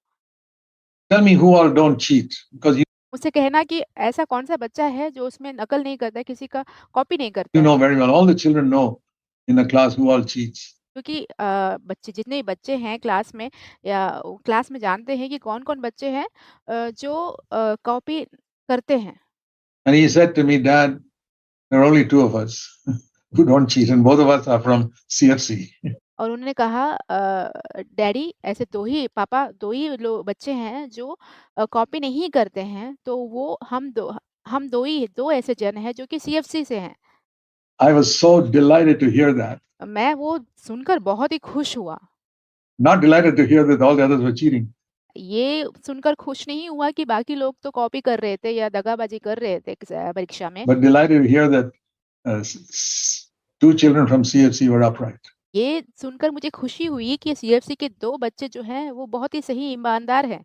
Tell me who all don't cheat, because मुझसे कहना कि ऐसा कौन-सा बच्चा है जो उसमें नकल नहीं करता है, किसी का कॉपी नहीं करता you है। know very well. All the children know in the class who all cheats. क्योंकि बच्चे जितने भी बच्चे हैं क्लास में या क्लास में जानते हैं कि कौन-कौन बच्चे हैं जो कॉपी करते हैं। And he said to me, Dad, there are only two of us who don't cheat, and both of us are from CFC. और उन्होंने कहा डैडी ऐसे पापा 2 ही बच्चे हैं जो कॉपी नहीं करते हैं, तो वो हम 2 ऐसे जन हैं जो कि सीएफसी से हैं। I was so delighted to hear that. मैं वो सुनकर बहुत ही खुश हुआ। Not delighted to hear that all the others were cheating. ये सुनकर खुश नहीं हुआ कि बाकी लोग तो कॉपी कर रहे थे या दगाबाजी कर रहे थे परीक्षा में। but delighted to hear that two children from CFC were upright. ये सुनकर मुझे खुशी हुई कि सीएफसी के 2 बच्चे जो हैं वो बहुत ही सही ईमानदार हैं।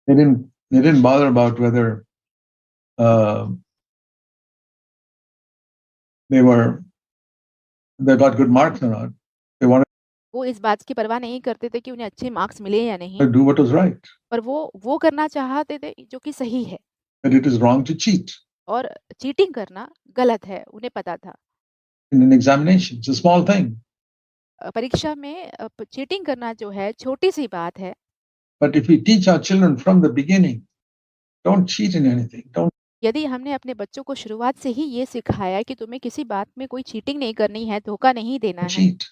They didn't bother about whether uh, they got good marks or not. They wanted वो इस बात की परवाह नहीं करते थे कि उन्हें अच्छे मार्क्स मिले या नहीं, to do what was right. पर वो करना चाहते थे जो कि सही है That it is wrong to cheat और चीटिंग करना गलत है, उन्हें पता था। in an examination. It's a small thing. परीक्षा में चीटिंग करना जो है छोटी-सी बात है, But if we teach our children from the beginning, don't cheat in anything. Don't यदि हमने अपने बच्चों को शुरुआत से ही ये सिखाया कि तुम्हें किसी बात में कोई चीटिंग नहीं करनी है, धोखा नहीं देना है cheat.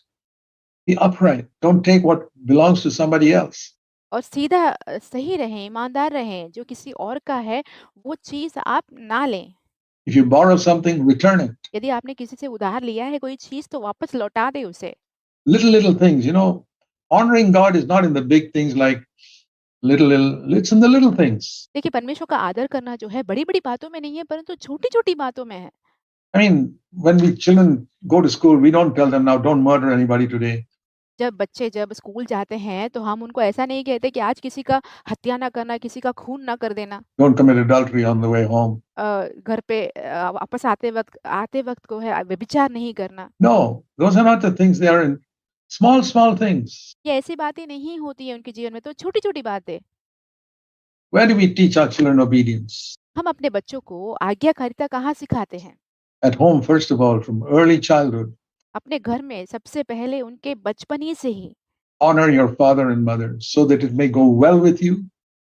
Be upright. Don't take what belongs to somebody else. और सीधा सही रहें, ईमानदार रहें, जो किसी और का है, वो चीज़ आप ना लें। If you borrow something, return it. यदि आपने किसी से उधार लिया है कोई चीज़ तो वापस लौटा दें उसे। Little things, honoring God is not in the big things like little, it's in the little things. देखिए परमेश्वर का आदर करना जो है बड़ी-बड़ी बातों में नहीं है परंतु छोटी-छोटी बातों में है। I mean, when we children go to school, we don't tell them now, don't murder anybody today. जब स्कूल जाते हैं तो हम उनको ऐसा नहीं कहते कि आज किसी का हत्या ना करना, किसी का खून ना कर देना। Don't commit adultery on the way home. घर पे वापस आते वक़्त को है व्यभिचार नहीं करना। No, those are not the things. They are in small things. ये ऐसी बातें नहीं होती हैं उनके जीवन में तो छोटी-छोटी बातें। Where do we teach our children obedience? हम अपने बच्चों को आज्ञाकारिता कहाँ सिखाते हैं? At home, first of all, from early childhood. अपने घर में सबसे पहले उनके बचपन ही से ही Honor your father and mother so that it may go well with you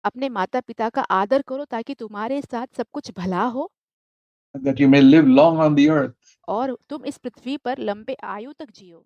अपने माता-पिता का आदर करो ताकि तुम्हारे साथ सब कुछ भला हो and that you may live long on the earth. और तुम इस पृथ्वी पर लंबे आयु तक जियो।